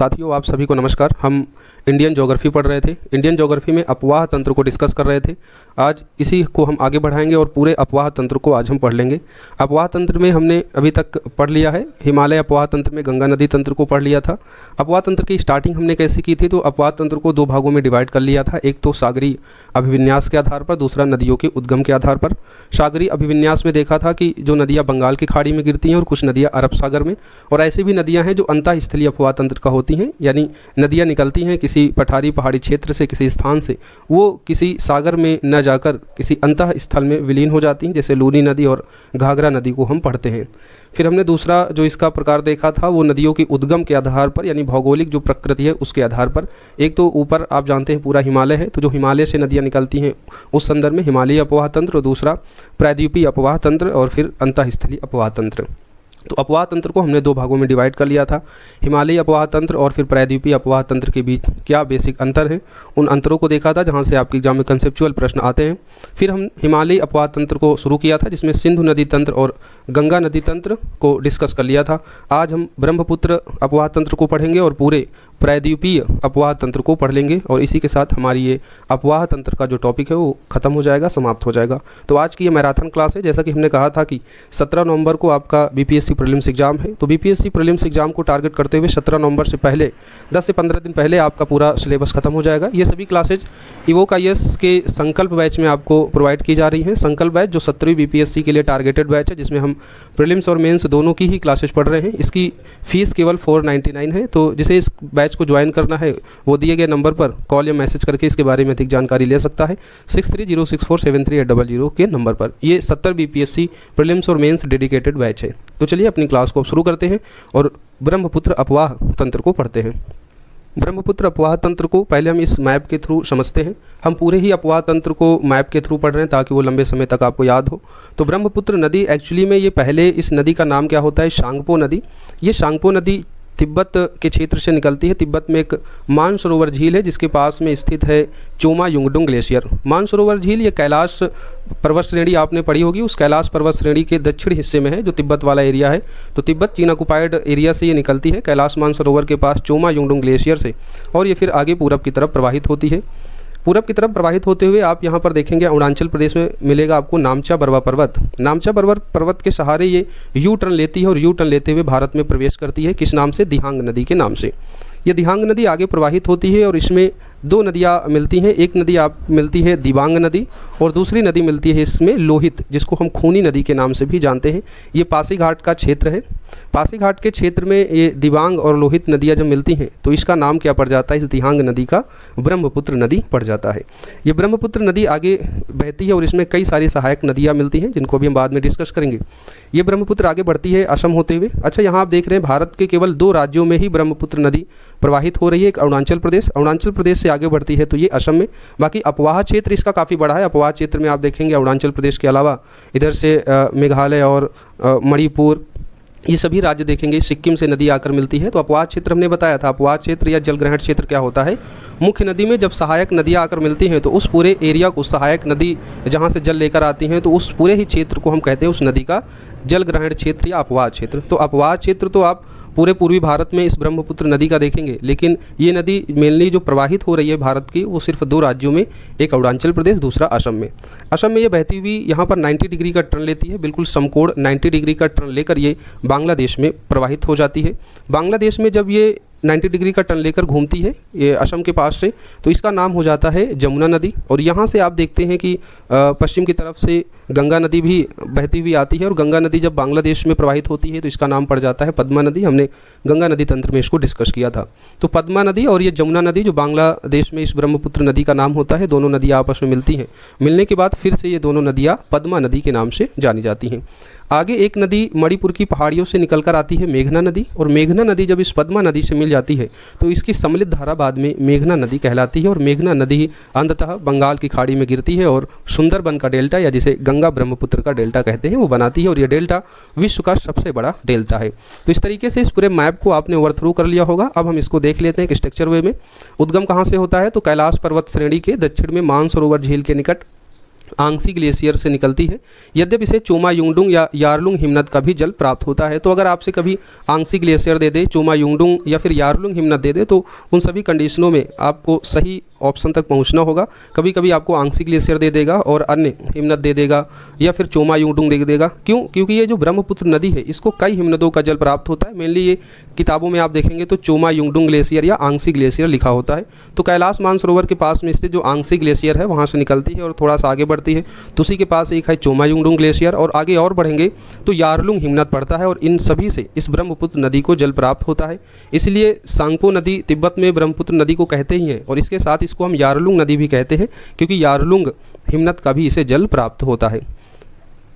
साथियों, आप सभी को नमस्कार। हम इंडियन ज्योग्राफी पढ़ रहे थे। इंडियन ज्योग्राफी में अपवाह तंत्र को डिस्कस कर रहे थे। आज इसी को हम आगे बढ़ाएंगे और पूरे अपवाह तंत्र को आज हम पढ़ लेंगे। अपवाह तंत्र में हमने अभी तक पढ़ लिया है हिमालय अपवाह तंत्र में गंगा नदी तंत्र को पढ़ लिया था। अपवाह तंत्र की स्टार्टिंग हमने कैसे की थी, तो अपवाह तंत्र को दो भागों में डिवाइड कर लिया था। एक तो सागरीय अभिविन्यास के आधार पर, दूसरा नदियों के उद्गम के आधार पर। सागरीय अभिविन्यास में देखा था कि जो नदियाँ बंगाल की खाड़ी में गिरती हैं और कुछ नदियाँ अरब सागर में, और ऐसी भी नदियाँ हैं जो अंतःस्थलीय अपवाह तंत्र का होती हैं, यानी नदियाँ निकलती हैं किसी पठारी पहाड़ी क्षेत्र से, किसी स्थान से, वो किसी सागर में न जाकर किसी अंतः स्थल में विलीन हो जाती हैं, जैसे लूनी नदी और घाघरा नदी को हम पढ़ते हैं। फिर हमने दूसरा जो इसका प्रकार देखा था वो नदियों की उद्गम के आधार पर, यानी भौगोलिक जो प्रकृति है उसके आधार पर। एक तो ऊपर आप जानते हैं पूरा हिमालय है, तो जो हिमालय से नदियाँ निकलती हैं उस संदर्भ में हिमालयी अपवाह तंत्र, और दूसरा प्रायद्वीपीय अपवाह तंत्र, और फिर अंतःस्थलीय अपवाह तंत्र। तो अपवाह तंत्र को हमने दो भागों में डिवाइड कर लिया था, हिमालयी अपवाह तंत्र और फिर प्रायद्वीपीय अपवाह तंत्र के बीच क्या बेसिक अंतर है, उन अंतरों को देखा था जहां से आपके एग्जाम में कंसेप्चुअल प्रश्न आते हैं। फिर हम हिमालयी अपवाह तंत्र को शुरू किया था, जिसमें सिंधु नदी तंत्र और गंगा नदी तंत्र को डिस्कस कर लिया था। आज हम ब्रह्मपुत्र अपवाह तंत्र को पढ़ेंगे और पूरे प्रायद्वीपीय अपवाह तंत्र को पढ़ लेंगे, और इसी के साथ हमारी ये अपवाह तंत्र का जो टॉपिक है वो खत्म हो जाएगा, समाप्त हो जाएगा। तो आज की ये मैराथन क्लास है। जैसा कि हमने कहा था कि 17 नवंबर को आपका बीपीएससी प्रीलिम्स एग्जाम है, तो बीपीएससी प्रीलिम्स एग्जाम को टारगेट करते हुए 17 नवंबर से पहले 10 से 15 दिन पहले आपका पूरा सिलेबस खत्म हो जाएगा। ये सभी क्लासेज इवोक आईएएस के संकल्प बैच में आपको प्रोवाइड की जा रही हैं। संकल्प बैच जो 17वीं बीपीएससी के लिए टारगेटेड बैच है, जिसमें हम प्रीलिम्स और मेंस दोनों की ही क्लासेज पढ़ रहे हैं। इसकी फीस केवल 499 है, तो जिसे इस बैच को ज्वाइन करना है वो दिए गए नंबर पर कॉल या मैसेज करके इसके बारे में अधिक जानकारी ले सकता है 6306473800 के नंबर पर। ये 70 बीपीएससी प्रीलिम्स और मेंस डेडिकेटेड बैच है। तो चलिए अपनी क्लास को शुरू करते हैं और ब्रह्मपुत्र अपवाह तंत्र को पढ़ते हैं। ब्रह्मपुत्र अपवाह तंत्र को पहले हम इस मैप के थ्रू समझते हैं। हम पूरे ही अपवाह तंत्र को मैप के थ्रू पढ़ रहे हैं ताकि वो लंबे समय तक आपको याद हो। तो ब्रह्मपुत्र नदी एक्चुअली में ये पहले इस नदी का नाम क्या होता है, शांगपो नदी। ये शांगपो नदी तिब्बत के क्षेत्र से निकलती है। तिब्बत में एक मानसरोवर झील है जिसके पास में स्थित है चोमा युंगडुंग ग्लेशियर। मानसरोवर झील ये कैलाश पर्वत श्रेणी आपने पढ़ी होगी, उस कैलाश पर्वत श्रेणी के दक्षिण हिस्से में है जो तिब्बत वाला एरिया है। तो तिब्बत चीन ऑक्युपाइड एरिया से ये निकलती है कैलाश मानसरोवर के पास चोमा युंगडुंग ग्लेशियर से, और ये फिर आगे पूरब की तरफ प्रवाहित होती है। पूरब की तरफ प्रवाहित होते हुए आप यहाँ पर देखेंगे अरुणाचल प्रदेश में मिलेगा आपको नामचा बरवा पर्वत। नामचा बरवा पर्वत के सहारे ये यू टर्न लेती है और यू टर्न लेते हुए भारत में प्रवेश करती है। किस नाम से? दिहांग नदी के नाम से। ये दिहांग नदी आगे प्रवाहित होती है और इसमें दो नदियाँ मिलती हैं। एक नदी आप मिलती है दिबांग नदी, और दूसरी नदी मिलती है इसमें लोहित, जिसको हम खूनी नदी के नाम से भी जानते हैं। ये पासीघाट का क्षेत्र है। पासीघाट के क्षेत्र में ये दिबांग और लोहित नदियाँ जब मिलती हैं तो इसका नाम क्या पड़ जाता है, इस दिहांग नदी का ब्रह्मपुत्र नदी पड़ जाता है। ये ब्रह्मपुत्र नदी आगे बहती है और इसमें कई सारी सहायक नदियाँ मिलती हैं जिनको भी हम बाद में डिस्कस करेंगे। ये ब्रह्मपुत्र आगे बढ़ती है असम होते हुए। अच्छा, यहाँ आप देख रहे हैं भारत के केवल 2 राज्यों में ही ब्रह्मपुत्र नदी प्रवाहित हो रही है। एक अरुणाचल प्रदेश से आगे बढ़ती है तो ये असम में। बाकी अपवाह क्षेत्र इसका काफ़ी बड़ा है। अपवाह क्षेत्र में आप देखेंगे अरुणाचल प्रदेश के अलावा इधर से मेघालय और मणिपुर, ये सभी राज्य देखेंगे। सिक्किम से नदी आकर मिलती है। तो अपवाह क्षेत्र हमने बताया था। अपवाह क्षेत्र या जलग्रहण क्षेत्र क्या होता है, मुख्य नदी में जब सहायक नदियाँ आकर मिलती हैं तो उस पूरे एरिया को, सहायक नदी जहाँ से जल लेकर आती हैं, तो उस पूरे ही क्षेत्र को हम कहते हैं उस नदी का जलग्रहण क्षेत्र या अपवाह क्षेत्र। तो अपवाह क्षेत्र तो आप पूरे पूर्वी भारत में इस ब्रह्मपुत्र नदी का देखेंगे, लेकिन ये नदी मेनली जो प्रवाहित हो रही है भारत की, वो सिर्फ 2 राज्यों में, एक अरुणाचल प्रदेश, दूसरा असम में। असम में ये बहती हुई यहाँ पर 90 डिग्री का टर्न लेती है, बिल्कुल समकोण 90 डिग्री का टर्न लेकर ये बांग्लादेश में प्रवाहित हो जाती है। बांग्लादेश में जब ये 90 डिग्री का टर्न लेकर घूमती है ये असम के पास से, तो इसका नाम हो जाता है जमुना नदी। और यहाँ से आप देखते हैं कि पश्चिम की तरफ से गंगा नदी भी बहती हुई आती है, और गंगा नदी जब बांग्लादेश में प्रवाहित होती है तो इसका नाम पड़ जाता है पद्मा नदी। हमने गंगा नदी तंत्र में इसको डिस्कस किया था। तो पद्मा नदी और ये जमुना नदी जो बांग्लादेश में इस ब्रह्मपुत्र नदी का नाम होता है, दोनों नदियाँ आपस में मिलती हैं। मिलने के बाद फिर से ये दोनों नदियाँ पद्मा नदी के नाम से जानी जाती हैं। आगे एक नदी मणिपुर की पहाड़ियों से निकलकर आती है मेघना नदी, और मेघना नदी जब इस पद्मा नदी से मिल जाती है तो इसकी सम्मिलित धारा बाद में मेघना नदी कहलाती है, और मेघना नदी अंततः बंगाल की खाड़ी में गिरती है और सुंदरबन का डेल्टा, या जिसे गंगा ब्रह्मपुत्र का डेल्टा कहते हैं, वो बनाती है। और ये डेल्टा विश्व का सबसे बड़ा डेल्टा है। तो इस तरीके से इस पूरे मैप को आपने ओवरथ्रू कर लिया होगा। अब हम इसको देख लेते हैं कि स्ट्रक्चर वे में उद्गम कहाँ से होता है। तो कैलाश पर्वत श्रेणी के दक्षिण में मानसरोवर झील के निकट आंगसी ग्लेशियर से निकलती है। यद्यपि इसे चोमा युंगडुंग या यारलुंग हिमनद का भी जल प्राप्त होता है। तो अगर आपसे कभी आंगसी ग्लेशियर दे दे, चोमा युंगडुंग या फिर यारलुंग हिमनद दे दे, तो उन सभी कंडीशनों में आपको सही ऑप्शन तक पहुंचना होगा। कभी कभी आपको आंगसी ग्लेशियर दे देगा और अन्य हिमनद दे देगा या फिर चोमा युंगडुंग दे देगा। क्यों? क्योंकि ये जो ब्रह्मपुत्र नदी है इसको कई हिमनदों का जल प्राप्त होता है। मेनली ये किताबों में आप देखेंगे तो चोमा युंगडुंग ग्लेशियर या आंगसी ग्लेशियर लिखा होता है। तो कैलाश मानसरोवर के पास में स्थित जो आंगसी ग्लेशियर है वहाँ से निकलती है और थोड़ा सा आगे बढ़ती है तो उसी के पास एक है चोमा युंगडुंग ग्लेशियर, और आगे और बढ़ेंगे तो यारलुंग हिमनद पड़ता है, और इन सभी से इस ब्रह्मपुत्र नदी को जल प्राप्त होता है। इसलिए सांगपो नदी तिब्बत में ब्रह्मपुत्र नदी को कहते ही हैं, और इसके साथ इसको हम यारलुंग नदी भी कहते हैं क्योंकि यारलुंग हिमनद का भी इसे जल प्राप्त होता है।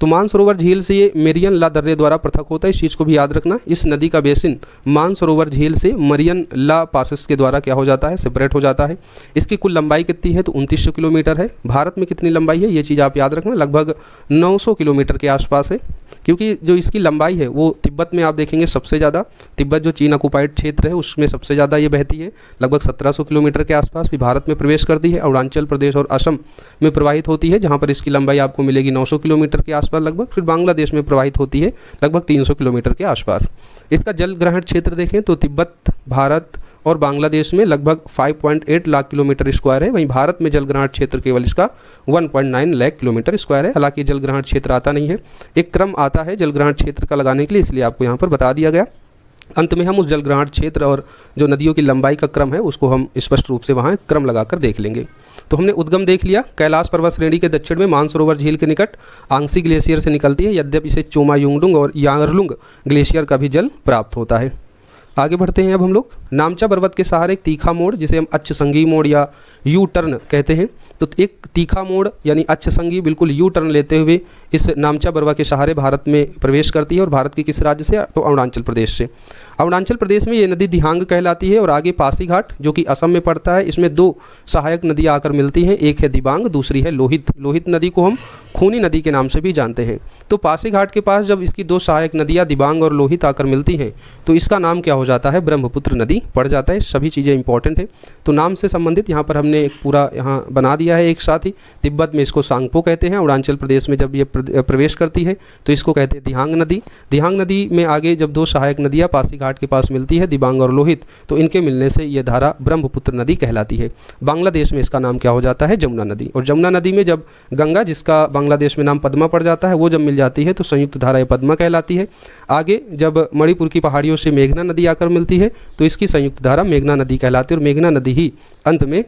तो मानसरोवर झील से ये मेरियन ला दर्रे द्वारा पृथक होता है, इस चीज़ को भी याद रखना। इस नदी का बेसिन मानसरोवर झील से मरियन ला पासेस के द्वारा क्या हो जाता है, सेपरेट हो जाता है। इसकी कुल लंबाई कितनी है तो 2900 किलोमीटर है। भारत में कितनी लंबाई है ये चीज़ आप याद रखना, लगभग 900 किलोमीटर के आसपास है। क्योंकि जो इसकी लंबाई है वो तिब्बत में आप देखेंगे सबसे ज़्यादा, तिब्बत जो चीन ऑक्युपाइड क्षेत्र है उसमें सबसे ज़्यादा ये बहती है, लगभग 1700 किलोमीटर के आसपास। फिर भारत में प्रवेश करती है, अरुणाचल प्रदेश और असम में प्रवाहित होती है जहाँ पर इसकी लंबाई आपको मिलेगी 900 किलोमीटर के आसपास लगभग। फिर बांग्लादेश में प्रवाहित होती है लगभग 300 किलोमीटर के आसपास। इसका जल ग्रहण क्षेत्र देखें तो तिब्बत, भारत और बांग्लादेश में लगभग 5.8 लाख किलोमीटर स्क्वायर है। वहीं भारत में जल ग्रहण क्षेत्र केवल इसका 1.9 लाख किलोमीटर स्क्वायर है। हालांकि जल ग्रहण क्षेत्र आता नहीं है, एक क्रम आता है जल ग्रहण क्षेत्र का लगाने के लिए, इसलिए आपको यहाँ पर बता दिया गया। अंत में हम उस जल ग्रहण क्षेत्र और जो नदियों की लंबाई का क्रम है उसको हम स्पष्ट रूप से वहाँ क्रम लगाकर देख लेंगे। तो हमने उद्गम देख लिया, कैलाश पर्वत श्रेणी के दक्षिण में मानसरोवर झील के निकट आंगसी ग्लेशियर से निकलती है। यद्यपि इसे चोमा युंगडुंग और यारलुंग ग्लेशियर का भी जल प्राप्त होता है। आगे बढ़ते हैं अब हम लोग। नामचा पर्वत के सहारे एक तीखा मोड़ जिसे हम अक्षसंगी मोड़ या यू टर्न कहते हैं, तो एक तीखा मोड़ यानी अक्षसंगी बिल्कुल यू टर्न लेते हुए इस नामचा बरवा के सहारे भारत में प्रवेश करती है। और भारत के किस राज्य से? तो अरुणाचल प्रदेश से। अरुणाचल प्रदेश में ये नदी दिहांग कहलाती है। और आगे पासीघाट जो कि असम में पड़ता है, इसमें दो सहायक नदियाँ आकर मिलती हैं, एक है दिबांग, दूसरी है लोहित। लोहित नदी को हम खूनी नदी के नाम से भी जानते हैं। तो पासीघाट के पास जब इसकी दो सहायक नदियाँ दिबांग और लोहित आकर मिलती हैं तो इसका नाम क्या हो जाता है? ब्रह्मपुत्र नदी पड़ जाता है। सभी चीज़ें इंपॉर्टेंट है, तो नाम से संबंधित यहाँ पर हमने एक पूरा यहाँ बना दिया है एक साथ ही। तिब्बत में इसको सांगपो कहते हैं, अरुणाचल प्रदेश में जब ये प्रवेश करती है तो इसको कहते हैं दिहांग नदी। दिहांग नदी में आगे जब दो सहायक नदियाँ पासीघाट के पास मिलती है, दिबांग और लोहित, तो इनके मिलने से ये धारा ब्रह्मपुत्र नदी कहलाती है। बांग्लादेश में इसका नाम क्या हो जाता है? जमुना नदी। और जमुना नदी में जब गंगा, जिसका बांग्लादेश में नाम पद्मा पड़ जाता है, वो जब मिल जाती है तो संयुक्त धारा ये पद्मा कहलाती है। आगे जब मणिपुर की पहाड़ियों से मेघना नदी आकर मिलती है तो इसकी संयुक्त धारा मेघना नदी कहलाती है। और मेघना नदी ही अंत में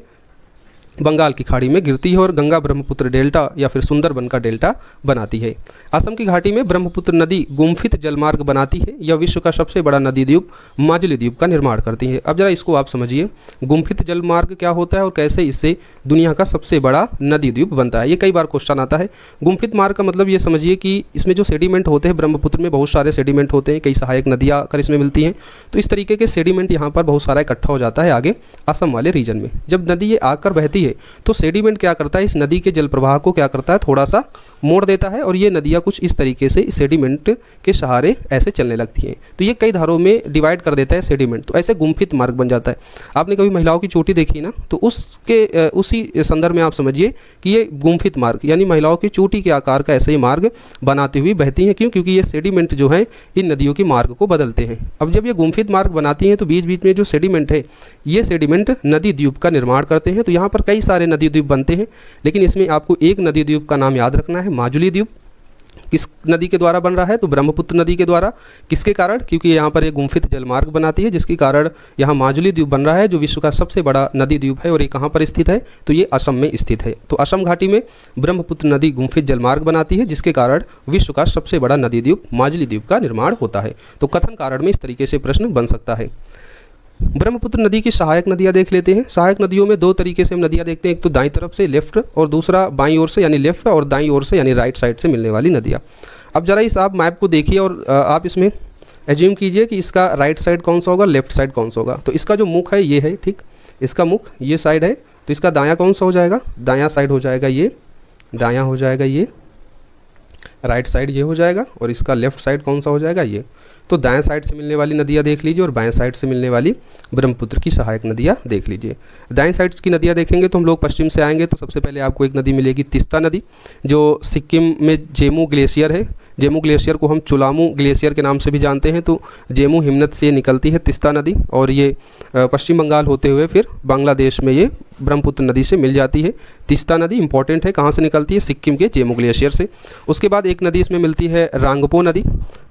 बंगाल की खाड़ी में गिरती है और गंगा ब्रह्मपुत्र डेल्टा या फिर सुंदरबन का डेल्टा बनाती है। असम की घाटी में ब्रह्मपुत्र नदी गुम्फित जलमार्ग बनाती है। यह विश्व का सबसे बड़ा नदी द्वीप माजुली द्वीप का निर्माण करती है। अब जरा इसको आप समझिए, गुम्फित जलमार्ग क्या होता है और कैसे इससे दुनिया का सबसे बड़ा नदी द्वीप बनता है। ये कई बार क्वेश्चन आता है। गुम्फित मार्ग का मतलब ये समझिए कि इसमें जो सेडिमेंट होते हैं, ब्रह्मपुत्र में बहुत सारे सेडिमेंट होते हैं, कई सहायक नदियाँ आकर इसमें मिलती हैं, तो इस तरीके के सेडिमेंट यहाँ पर बहुत सारा इकट्ठा हो जाता है आगे असम वाले रीजन में। जब नदी ये आकर बहती है तो सेडिमेंट क्या करता है? इस नदी के जल प्रवाह को क्या करता है? थोड़ा सा मोड़ देता है और ये नदियाँ कुछ इस तरीके से सेडिमेंट के सहारे ऐसे चलने लगती हैं। तो ये कई धारों में डिवाइड कर देता है सेडिमेंट, तो ऐसे गुम्फित मार्ग बन जाता है। आपने कभी महिलाओं की चोटी देखी ना, तो उसके उसी संदर्भ में आप समझिए कि ये गुम्फित मार्ग यानी महिलाओं की चोटी के आकार का ऐसे ही मार्ग बनाती हुई बहती हैं। क्यों? क्योंकि ये सेडिमेंट जो है इन नदियों के मार्ग को बदलते हैं। अब जब ये गुम्फित मार्ग बनाती हैं तो बीच बीच में जो सेडिमेंट है, ये सेडिमेंट नदी द्वीप का निर्माण करते हैं। तो यहाँ पर कई सारे नदी द्वीप बनते हैं, लेकिन इसमें आपको एक नदी द्वीप का नाम याद रखना है, माजुली द्वीप। किस नदी के द्वारा बन रहा है? तो ब्रह्मपुत्र नदी के द्वारा। किसके कारण? क्योंकि यहाँ पर एक गुम्फित जलमार्ग बनाती है, जिसके कारण यहाँ माजुली द्वीप बन रहा है, जो विश्व का सबसे बड़ा नदी द्वीप है। और ये कहाँ पर स्थित है? तो ये असम में स्थित है। तो असम घाटी में ब्रह्मपुत्र नदी गुम्फित जलमार्ग बनाती है, जिसके कारण विश्व का सबसे बड़ा नदी द्वीप माजुली द्वीप का निर्माण होता है। तो कथन कारण में इस तरीके से प्रश्न बन सकता है। ब्रह्मपुत्र नदी की सहायक नदियाँ देख लेते हैं। सहायक नदियों में दो तरीके से हम नदियाँ देखते हैं, एक तो दाईं तरफ से लेफ्ट और दूसरा बाईं ओर से यानी लेफ्ट, और दाईं ओर से यानी राइट साइड से मिलने वाली नदियाँ। अब जरा इस आप मैप को देखिए और आप इसमें एज्यूम कीजिए कि इसका राइट साइड कौन सा होगा, लेफ्ट साइड कौन सा होगा। तो इसका जो मुख है ये है, ठीक, इसका मुख ये साइड है, तो इसका दायां कौन सा हो जाएगा? दायां साइड हो जाएगा ये, दायां हो जाएगा ये, राइट साइड ये हो जाएगा, और इसका लेफ्ट साइड कौन सा हो जाएगा? ये। तो दाएं साइड से मिलने वाली नदियाँ देख लीजिए और बाएं साइड से मिलने वाली ब्रह्मपुत्र की सहायक नदियाँ देख लीजिए। दाएं साइड की नदियाँ देखेंगे तो हम लोग पश्चिम से आएंगे तो सबसे पहले आपको एक नदी मिलेगी तिस्ता नदी, जो सिक्किम में जेमू ग्लेशियर है। जेमू ग्लेशियर को हम चुलामू ग्लेशियर के नाम से भी जानते हैं। तो जेमू हिमनद से निकलती है तिस्ता नदी और ये पश्चिम बंगाल होते हुए फिर बांग्लादेश में ये ब्रह्मपुत्र नदी से मिल जाती है। तिस्ता नदी इंपॉर्टेंट है, कहाँ से निकलती है? सिक्किम के जेमू ग्लेशियर से। उसके बाद एक नदी इसमें मिलती है रांगपो नदी,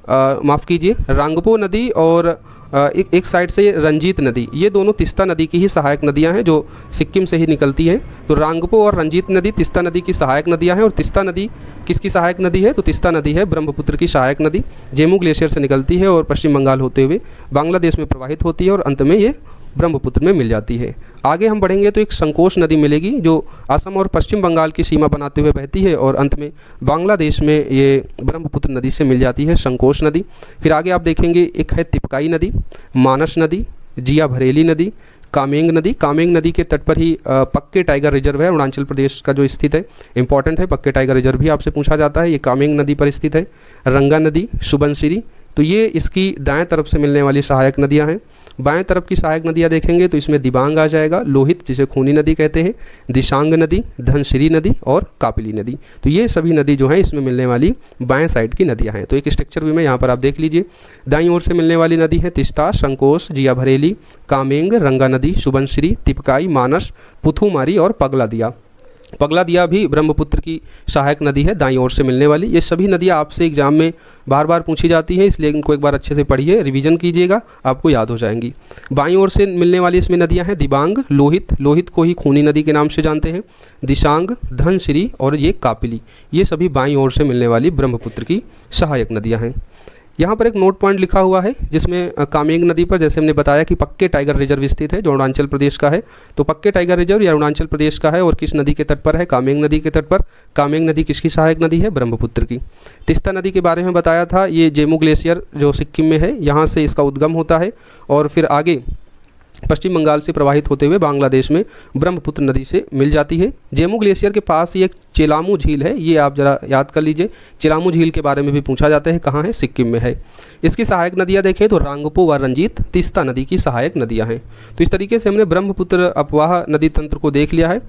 माफ़ कीजिए रांगपो नदी, और एक साइड से रंजीत नदी। ये दोनों तिस्ता नदी की ही सहायक नदियां हैं जो सिक्किम से ही निकलती हैं। तो रांगपो और रंजीत नदी तिस्ता नदी की सहायक नदियां हैं। और तिस्ता नदी किसकी सहायक नदी है? तो तिस्ता नदी है ब्रह्मपुत्र की सहायक नदी, जेमू ग्लेशियर से निकलती है और पश्चिम बंगाल होते हुए बांग्लादेश में प्रवाहित होती है और अंत में ये ब्रह्मपुत्र में मिल जाती है। आगे हम बढ़ेंगे तो एक संकोश नदी मिलेगी जो असम और पश्चिम बंगाल की सीमा बनाते हुए बहती है और अंत में बांग्लादेश में ये ब्रह्मपुत्र नदी से मिल जाती है, संकोश नदी। फिर आगे आप देखेंगे एक है तिपकाई नदी, मानस नदी, जिया भरेली नदी, कामेंग नदी। कामेंग नदी के तट पर ही पक्के टाइगर रिजर्व है अरुणाचल प्रदेश का जो स्थित है, इंपॉर्टेंट है, पक्के टाइगर रिजर्व भी आपसे पूछा जाता है। ये कामेंग नदी पर स्थित है। रंगा नदी, सुबनसिरी, तो ये इसकी दाएं तरफ से मिलने वाली सहायक नदियां हैं। बाएं तरफ की सहायक नदियां देखेंगे तो इसमें दिबांग आ जाएगा, लोहित जिसे खूनी नदी कहते हैं, दिशांग नदी, धनसिरी नदी और कापिली नदी। तो ये सभी नदी जो हैं इसमें मिलने वाली बाएं साइड की नदियां हैं। तो एक स्ट्रक्चर भी में यहाँ पर आप देख लीजिए। दाईं ओर से मिलने वाली नदी है तिस्ता, संकोश, जिया भरेली, कामेंग, रंगा नदी, सुबनसिरी, तिपकाई, मानस, पुथुमारी और पगलादिया। पगलादिया भी ब्रह्मपुत्र की सहायक नदी है, दाईं ओर से मिलने वाली। ये सभी नदियाँ आपसे एग्जाम में बार बार पूछी जाती हैं, इसलिए इनको एक बार अच्छे से पढ़िए, रिवीजन कीजिएगा, आपको याद हो जाएंगी। बाईं ओर से मिलने वाली इसमें नदियाँ हैं दिबांग, लोहित, लोहित को ही खूनी नदी के नाम से जानते हैं, दिशांग, धनसिरी और ये कापिली। ये सभी बाईं ओर से मिलने वाली ब्रह्मपुत्र की सहायक नदियाँ हैं। यहाँ पर एक नोट पॉइंट लिखा हुआ है जिसमें कामेंग नदी पर जैसे हमने बताया कि पक्के टाइगर रिजर्व स्थित है जो अरुणाचल प्रदेश का है। तो पक्के टाइगर रिजर्व या अरुणाचल प्रदेश का है और किस नदी के तट पर है? कामेंग नदी के तट पर। कामेंग नदी किसकी सहायक नदी है? ब्रह्मपुत्र की। तिस्ता नदी के बारे में बताया था, ये जेमू ग्लेशियर जो सिक्किम में है यहाँ से इसका उद्गम होता है और फिर आगे पश्चिम बंगाल से प्रवाहित होते हुए बांग्लादेश में ब्रह्मपुत्र नदी से मिल जाती है। जेमू ग्लेशियर के पास ही एक चेलामू झील है, ये आप जरा याद कर लीजिए। चेलामू झील के बारे में भी पूछा जाता है, कहाँ है? सिक्किम में है। इसकी सहायक नदियाँ देखें तो रांगपो व रंजीत तिस्ता नदी की सहायक नदियाँ हैं। तो इस तरीके से हमने ब्रह्मपुत्र अपवाह नदी तंत्र को देख लिया है।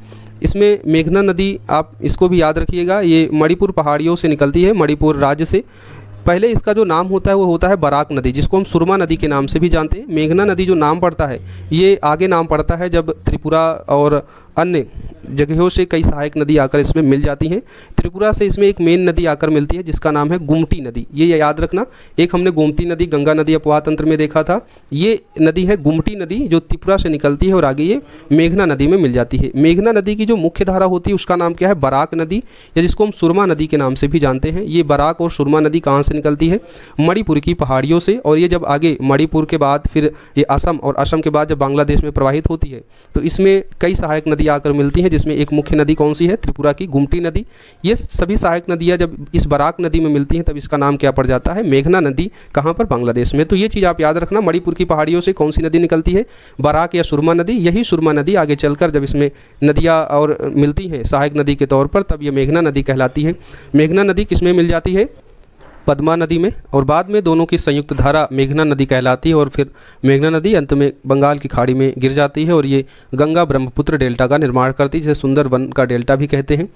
इसमें मेघना नदी, आप इसको भी याद रखिएगा, ये मणिपुर पहाड़ियों से निकलती है, मणिपुर राज्य से। पहले इसका जो नाम होता है वो होता है बराक नदी, जिसको हम सुरमा नदी के नाम से भी जानते हैं। मेघना नदी जो नाम पड़ता है ये आगे नाम पड़ता है जब त्रिपुरा और अन्य जगहों से कई सहायक नदी आकर इसमें मिल जाती हैं। त्रिपुरा से इसमें एक मेन नदी आकर मिलती है जिसका नाम है गुमटी नदी, ये याद रखना। एक हमने गोमती नदी, गंगा नदी अपवाह तंत्र में देखा था, ये नदी है गुमटी नदी जो त्रिपुरा से निकलती है और आगे ये मेघना नदी में मिल जाती है। मेघना नदी की जो मुख्य धारा होती है उसका नाम क्या है? बराक नदी, या जिसको हम सुरमा नदी के नाम से भी जानते हैं। ये बराक और सुरमा नदी कहाँ से निकलती है? मणिपुर की पहाड़ियों से। और ये जब आगे मणिपुर के बाद फिर ये असम और असम के बाद जब बांग्लादेश में प्रवाहित होती है तो इसमें कई सहायक नदी आकर मिलती हैं, जिसमें एक मुख्य नदी कौन सी है? त्रिपुरा की गुमटी नदी। ये सभी सहायक नदियाँ जब इस बराक नदी में मिलती हैं तब इसका नाम क्या पड़ जाता है? मेघना नदी। कहाँ पर? बांग्लादेश में। तो ये चीज़ आप याद रखना, मणिपुर की पहाड़ियों से कौन सी नदी निकलती है? बराक या सुरमा नदी। यही सुरमा नदी आगे चलकर जब इसमें नदियाँ और मिलती हैं सहायक नदी के तौर पर तब ये मेघना नदी कहलाती है। मेघना नदी किसमें मिल जाती है? पद्मा नदी में। और बाद में दोनों की संयुक्त धारा मेघना नदी कहलाती है और फिर मेघना नदी अंत में बंगाल की खाड़ी में गिर जाती है और ये गंगा ब्रह्मपुत्र डेल्टा का निर्माण करती है, जिसे सुंदरबन का डेल्टा भी कहते हैं,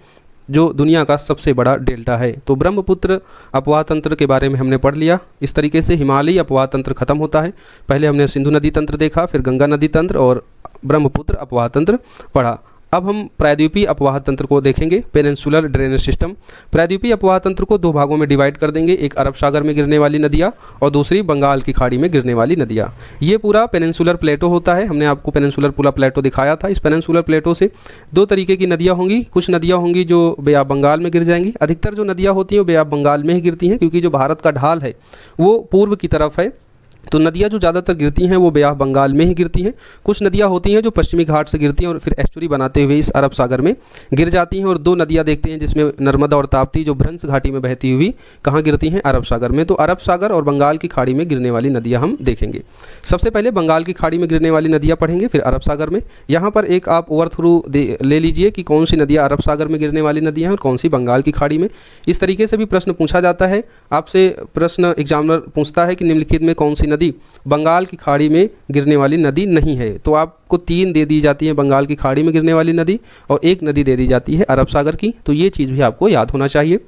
जो दुनिया का सबसे बड़ा डेल्टा है। तो ब्रह्मपुत्र अपवाह तंत्र के बारे में हमने पढ़ लिया। इस तरीके से हिमालयी अपवाह तंत्र खत्म होता है। पहले हमने सिंधु नदी तंत्र देखा, फिर गंगा नदी तंत्र और ब्रह्मपुत्र अपवाह तंत्र पढ़ा। अब हम प्रायद्वीपीय अपवाह तंत्र को देखेंगे, पेनिनसुलर ड्रेनेज सिस्टम। प्रायद्वीपीय अपवाह तंत्र को दो भागों में डिवाइड कर देंगे, एक अरब सागर में गिरने वाली नदियाँ और दूसरी बंगाल की खाड़ी में गिरने वाली नदियाँ। ये पूरा पेनिनसुलर प्लेटो होता है, हमने आपको पेनिनसुलर पूरा प्लेटो दिखाया था। इस पेनिनसुलर प्लेटो से दो तरीके की नदियाँ होंगी, कुछ नदियाँ होंगी जो बे ऑफ बंगाल में गिर जाएंगी। अधिकतर जो नदियाँ होती हैं वो बे ऑफ बंगाल में ही गिरती हैं क्योंकि जो भारत का ढाल है वो पूर्व की तरफ है तो नदियाँ जो ज़्यादातर गिरती हैं वो बे ऑफ बंगाल में ही गिरती हैं। कुछ नदियाँ होती हैं जो पश्चिमी घाट से गिरती हैं और फिर एस्चुरी बनाते हुए इस अरब सागर में गिर जाती हैं। और दो नदियाँ देखते हैं जिसमें नर्मदा और ताप्ती जो भ्रंश घाटी में बहती हुई कहाँ गिरती हैं, अरब सागर में। तो अरब सागर और बंगाल की खाड़ी में गिरने वाली नदियाँ हम देखेंगे। सबसे पहले बंगाल की खाड़ी में गिरने वाली नदियाँ पढ़ेंगे, फिर अरब सागर में। यहाँ पर एक आप ओवरथ्रू ले लीजिए कि कौन सी नदियाँ अरब सागर में गिरने वाली नदियाँ हैं और कौन सी बंगाल की खाड़ी में। इस तरीके से भी प्रश्न पूछा जाता है आपसे। प्रश्न एग्जामिनर पूछता है कि निम्नलिखित में कौन सी नदी बंगाल की खाड़ी में गिरने वाली नदी नहीं है, तो आपको 3 दे दी जाती है बंगाल की खाड़ी में गिरने वाली नदी और 1 नदी दे दी जाती है अरब सागर की। तो ये चीज़ भी आपको याद होना चाहिए।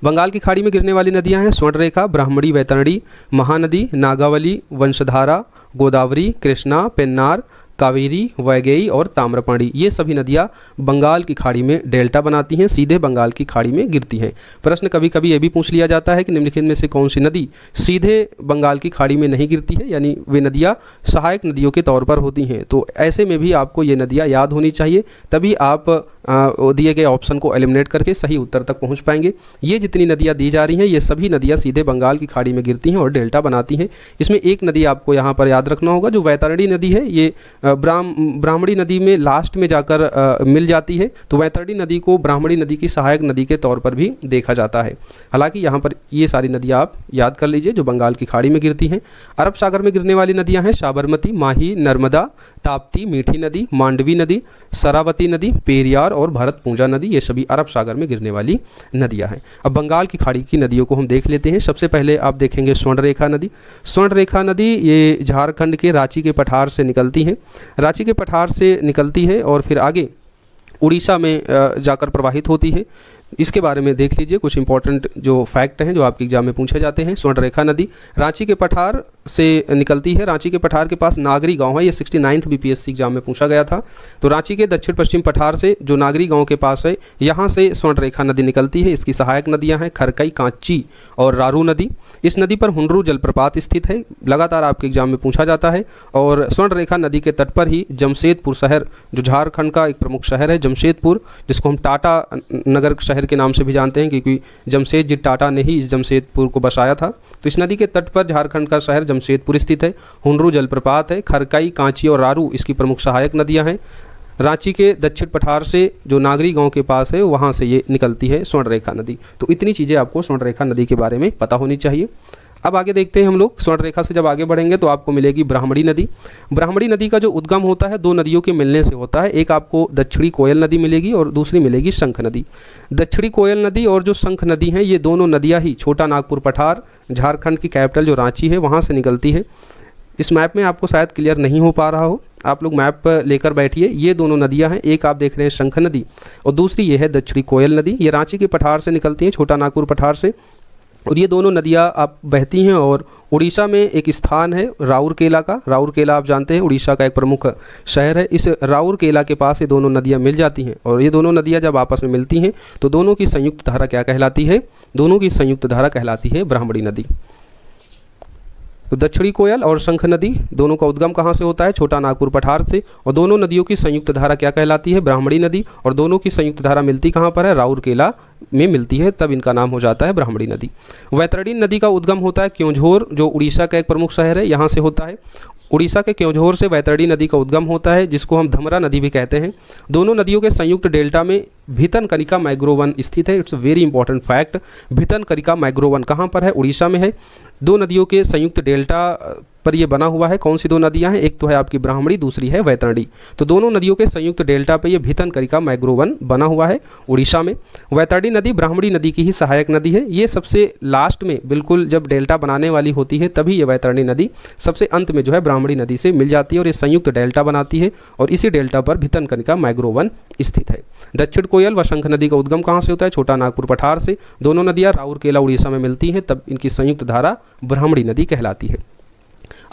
बंगाल की खाड़ी में गिरने वाली नदियां हैं स्वर्णरेखा, ब्राह्मणी, वैतरणी, महानदी, नागावली, वंशधारा, गोदावरी, कृष्णा, पेन्नार, कावेरी, वैगई और ताम्रपाणी। ये सभी नदियाँ बंगाल की खाड़ी में डेल्टा बनाती हैं, सीधे बंगाल की खाड़ी में गिरती हैं। प्रश्न कभी कभी ये भी पूछ लिया जाता है कि निम्नलिखित में से कौन सी नदी सीधे बंगाल की खाड़ी में नहीं गिरती है, यानी वे नदियाँ सहायक नदियों के तौर पर होती हैं। तो ऐसे में भी आपको ये नदियाँ याद होनी चाहिए, तभी आप दिए गए ऑप्शन को एलिमिनेट करके सही उत्तर तक पहुंच पाएंगे। ये जितनी नदियाँ दी जा रही हैं ये सभी नदियाँ सीधे बंगाल की खाड़ी में गिरती हैं और डेल्टा बनाती हैं। इसमें एक नदी आपको यहाँ पर याद रखना होगा जो वैतरणी नदी है, ये ब्राह्मणी नदी में लास्ट में जाकर मिल जाती है। तो वैतरणी नदी को ब्राह्मणी नदी की सहायक नदी के तौर पर भी देखा जाता है। हालांकि यहाँ पर ये सारी नदियाँ आप याद कर लीजिए जो बंगाल की खाड़ी में गिरती हैं। अरब सागर में गिरने वाली नदियाँ हैं साबरमती, माही, नर्मदा, ताप्ती, मीठी नदी, मांडवी नदी, शरावती नदी, पेरियार और भरतपुंजा नदी। ये सभी अरब सागर में गिरने वाली नदियाँ हैं। अब बंगाल की खाड़ी की नदियों को हम देख लेते हैं। सबसे पहले आप देखेंगे स्वर्णरेखा नदी। स्वर्णरेखा नदी ये झारखंड के रांची के पठार से निकलती है, रांची के पठार से निकलती है और फिर आगे उड़ीसा में जाकर प्रवाहित होती है। इसके बारे में देख लीजिए, कुछ इंपॉर्टेंट जो फैक्ट हैं जो आपके एग्जाम में पूछे जाते हैं। स्वर्णरेखा नदी रांची के पठार से निकलती है। रांची के पठार के पास नागरी गांव है, ये 69th बीपीएससी एग्जाम में पूछा गया था। तो रांची के दक्षिण पश्चिम पठार से जो नागरी गांव के पास है यहाँ से स्वर्णरेखा नदी निकलती है। इसकी सहायक नदियाँ हैं खरकई, कांची और रारू नदी। इस नदी पर हुंडरू जलप्रपात स्थित है, लगातार आपके एग्जाम में पूछा जाता है। और स्वर्णरेखा नदी के तट पर ही जमशेदपुर शहर जो झारखंड का एक प्रमुख शहर है, जमशेदपुर, जिसको हम टाटा नगर शहर के नाम से भी जानते हैं क्योंकि जमशेदजी टाटा ने ही इस जमशेदपुर को बसाया था। तो इस नदी के तट पर झारखंड का शहर जमशेदपुर स्थित है। हुंडरू जलप्रपात है, खरकई, कांची और रारू इसकी प्रमुख सहायक नदियां हैं। रांची के दक्षिण पठार से जो नागरी गांव के पास है वहां से ये निकलती है स्वर्णरेखा नदी। तो इतनी चीज़ें आपको स्वर्णरेखा नदी के बारे में पता होनी चाहिए। अब आगे देखते हैं हम लोग। स्वर्णरेखा से जब आगे बढ़ेंगे तो आपको मिलेगी ब्राह्मणी नदी। ब्राह्मणी नदी का जो उद्गम होता है 2 नदियों के मिलने से होता है। एक आपको दक्षिणी कोयल नदी मिलेगी और दूसरी मिलेगी शंख नदी। दक्षिणी कोयल नदी और जो शंख नदी हैं ये दोनों नदियाँ ही छोटा नागपुर पठार, झारखंड की कैपिटल जो रांची है वहाँ से निकलती है। इस मैप में आपको शायद क्लियर नहीं हो पा रहा हो, आप लोग मैप लेकर बैठिए। ये दोनों नदियां हैं, एक आप देख रहे हैं शंख नदी और दूसरी ये है दक्षिणी कोयल नदी। ये रांची के पठार से निकलती हैं, छोटा नागपुर पठार से। और ये दोनों नदियां आप बहती हैं और उड़ीसा में एक स्थान है राउरकेला का। राउरकेला आप जानते हैं उड़ीसा का एक प्रमुख शहर है। इस राउरकेला के पास ये दोनों नदियां मिल जाती हैं और ये दोनों नदियां जब आपस में मिलती हैं तो दोनों की संयुक्त धारा क्या कहलाती है? दोनों की संयुक्त धारा कहलाती है ब्राह्मणी नदी। तो दक्षिणी कोयल और शंख नदी दोनों का उद्गम कहाँ से होता है? छोटा नागपुर पठार से। और दोनों नदियों की संयुक्त धारा क्या कहलाती है? ब्राह्मणी नदी। और दोनों की संयुक्त धारा मिलती कहाँ पर है? राउरकेला में मिलती है, तब इनका नाम हो जाता है ब्राह्मणी नदी। वैतरणी नदी का उद्गम होता है क्योंझोर, जो उड़ीसा का एक प्रमुख शहर है, यहाँ से होता है। उड़ीसा के क्योंझोर से वैतरणी नदी का उद्गम होता है, जिसको हम धमरा नदी भी कहते हैं। दोनों नदियों के संयुक्त डेल्टा में भितनकनिका मैग्रोवन स्थित है। It's very important fact. Bhitarkanika mangrove कहाँ पर है? उड़ीसा में है। 2 नदियों के संयुक्त डेल्टा पर ये बना हुआ है। कौन सी 2 नदियां हैं? एक तो है आपकी ब्राह्मणी, दूसरी है वैतरणी। तो दोनों नदियों के संयुक्त डेल्टा पे ये भितनकनिका मैग्रोवन बना हुआ है उड़ीसा में। वैतरणी नदी ब्राह्मणी नदी की ही सहायक नदी है। ये सबसे लास्ट में बिल्कुल जब डेल्टा बनाने वाली होती है तभी ये वैतरणी नदी सबसे अंत में जो है ब्राह्मणी नदी से मिल जाती है और ये संयुक्त डेल्टा बनाती है और इसी डेल्टा पर भितनकनिका मैग्रोवन स्थित है। दक्षिण कोयल व शंख नदी का उद्गम कहाँ से होता है? छोटा नागपुर पठार से। दोनों नदियाँ राउरकेला उड़ीसा में मिलती हैं, तब इनकी संयुक्त धारा ब्राह्मणी नदी कहलाती है।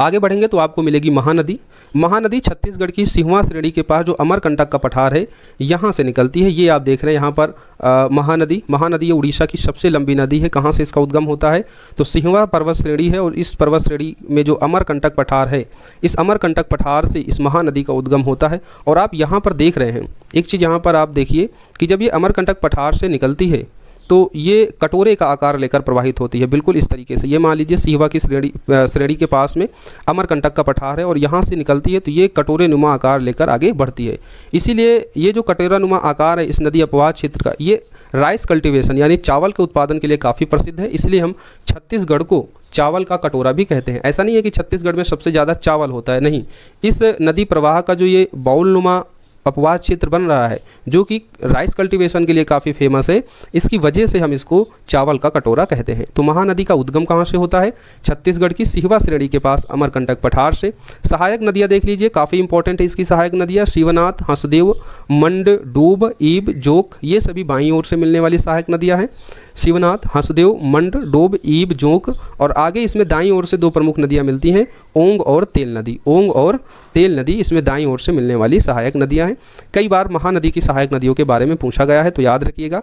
आगे बढ़ेंगे तो आपको मिलेगी महानदी। महानदी छत्तीसगढ़ की सिहवा श्रेणी के पास जो अमरकंटक का पठार है यहाँ से निकलती है। ये आप देख रहे हैं यहाँ पर महानदी ये उड़ीसा की सबसे लंबी नदी है। कहाँ से इसका उद्गम होता है? तो सिहवा पर्वत श्रेणी है और इस पर्वत श्रेणी में जो अमरकंटक पठार है, इस अमरकंटक पठार से इस महानदी का उद्गम होता है। और आप यहाँ पर देख रहे हैं एक चीज़, यहाँ पर आप देखिए कि जब ये अमरकंटक पठार से निकलती है तो ये कटोरे का आकार लेकर प्रवाहित होती है, बिल्कुल इस तरीके से। ये मान लीजिए सिहवा की श्रेणी के पास में अमरकंटक का पठार है और यहाँ से निकलती है, तो ये कटोरे नुमा आकार लेकर आगे बढ़ती है। इसीलिए ये जो कटोरा नुमा आकार है इस नदी अपवाह क्षेत्र का, ये राइस कल्टीवेशन यानी चावल के उत्पादन के लिए काफ़ी प्रसिद्ध है। इसलिए हम छत्तीसगढ़ को चावल का कटोरा भी कहते हैं। ऐसा नहीं है कि छत्तीसगढ़ में सबसे ज़्यादा चावल होता है, नहीं। इस नदी प्रवाह का जो ये बाउल नुमा अपवाह क्षेत्र बन रहा है, जो कि राइस कल्टीवेशन के लिए काफ़ी फेमस है, इसकी वजह से हम इसको चावल का कटोरा कहते हैं। तो महानदी का उद्गम कहाँ से होता है? छत्तीसगढ़ की सिहवा श्रेणी के पास अमरकंटक पठार से। सहायक नदियाँ देख लीजिए, काफ़ी इंपॉर्टेंट है इसकी सहायक नदियाँ। शिवनाथ, हंसदेव, मंड, डूब, ईब, जोक, ये सभी बाईं ओर से मिलने वाली सहायक नदियाँ हैं। शिवनाथ, हंसदेव, मंड, डोब, ईब, जोंक, और आगे इसमें दाईं ओर से दो प्रमुख नदियां मिलती हैं, ओंग और तेल नदी। ओंग और तेल नदी इसमें दाईं ओर से मिलने वाली सहायक नदियां हैं। कई बार महानदी की सहायक नदियों के बारे में पूछा गया है, तो याद रखिएगा।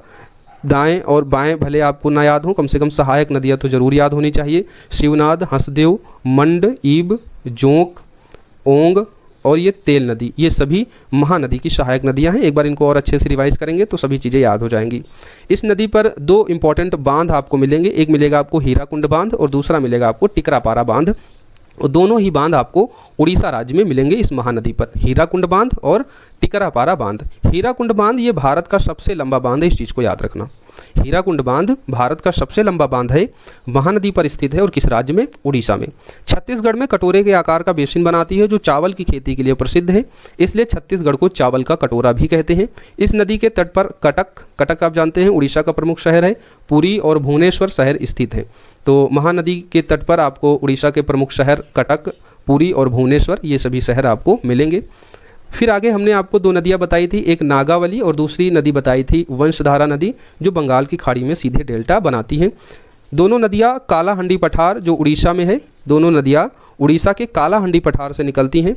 दाएं और बाएं भले आपको ना याद हो, कम से कम सहायक नदियाँ तो जरूर याद होनी चाहिए। शिवनाथ, हंसदेव, मंड, ईब, जोंक, ओंग और ये तेल नदी, ये सभी महानदी की सहायक नदियां हैं। एक बार इनको और अच्छे से रिवाइज करेंगे तो सभी चीज़ें याद हो जाएंगी। इस नदी पर दो इंपॉर्टेंट बांध आपको मिलेंगे, एक मिलेगा आपको हीराकुंड बांध और दूसरा मिलेगा आपको टिकरापारा बांध। और दोनों ही बांध आपको उड़ीसा राज्य में मिलेंगे इस महानदी पर, हीराकुंड बांध और टिकरापारा बांध। हीराकुंड बांध ये भारत का सबसे लंबा बांध है, इस चीज़ को याद रखना। हीराकुंड बांध भारत का सबसे लंबा बांध है, महानदी पर स्थित है और किस राज्य में? उड़ीसा में। छत्तीसगढ़ में कटोरे के आकार का बेसिन बनाती है, जो चावल की खेती के लिए प्रसिद्ध है, इसलिए छत्तीसगढ़ को चावल का कटोरा भी कहते हैं। इस नदी के तट पर कटक आप जानते हैं उड़ीसा का प्रमुख शहर है, पुरी और भुवनेश्वर शहर स्थित है। तो महानदी के तट पर आपको उड़ीसा के प्रमुख शहर कटक, पुरी और भुवनेश्वर, ये सभी शहर आपको मिलेंगे। फिर आगे हमने आपको दो नदियाँ बताई थी, एक नागावली और दूसरी नदी बताई थी वंशधारा नदी, जो बंगाल की खाड़ी में सीधे डेल्टा बनाती हैं। दोनों नदियाँ कालाहंडी पठार जो उड़ीसा में है, दोनों नदियाँ उड़ीसा के कालाहंडी पठार से निकलती हैं।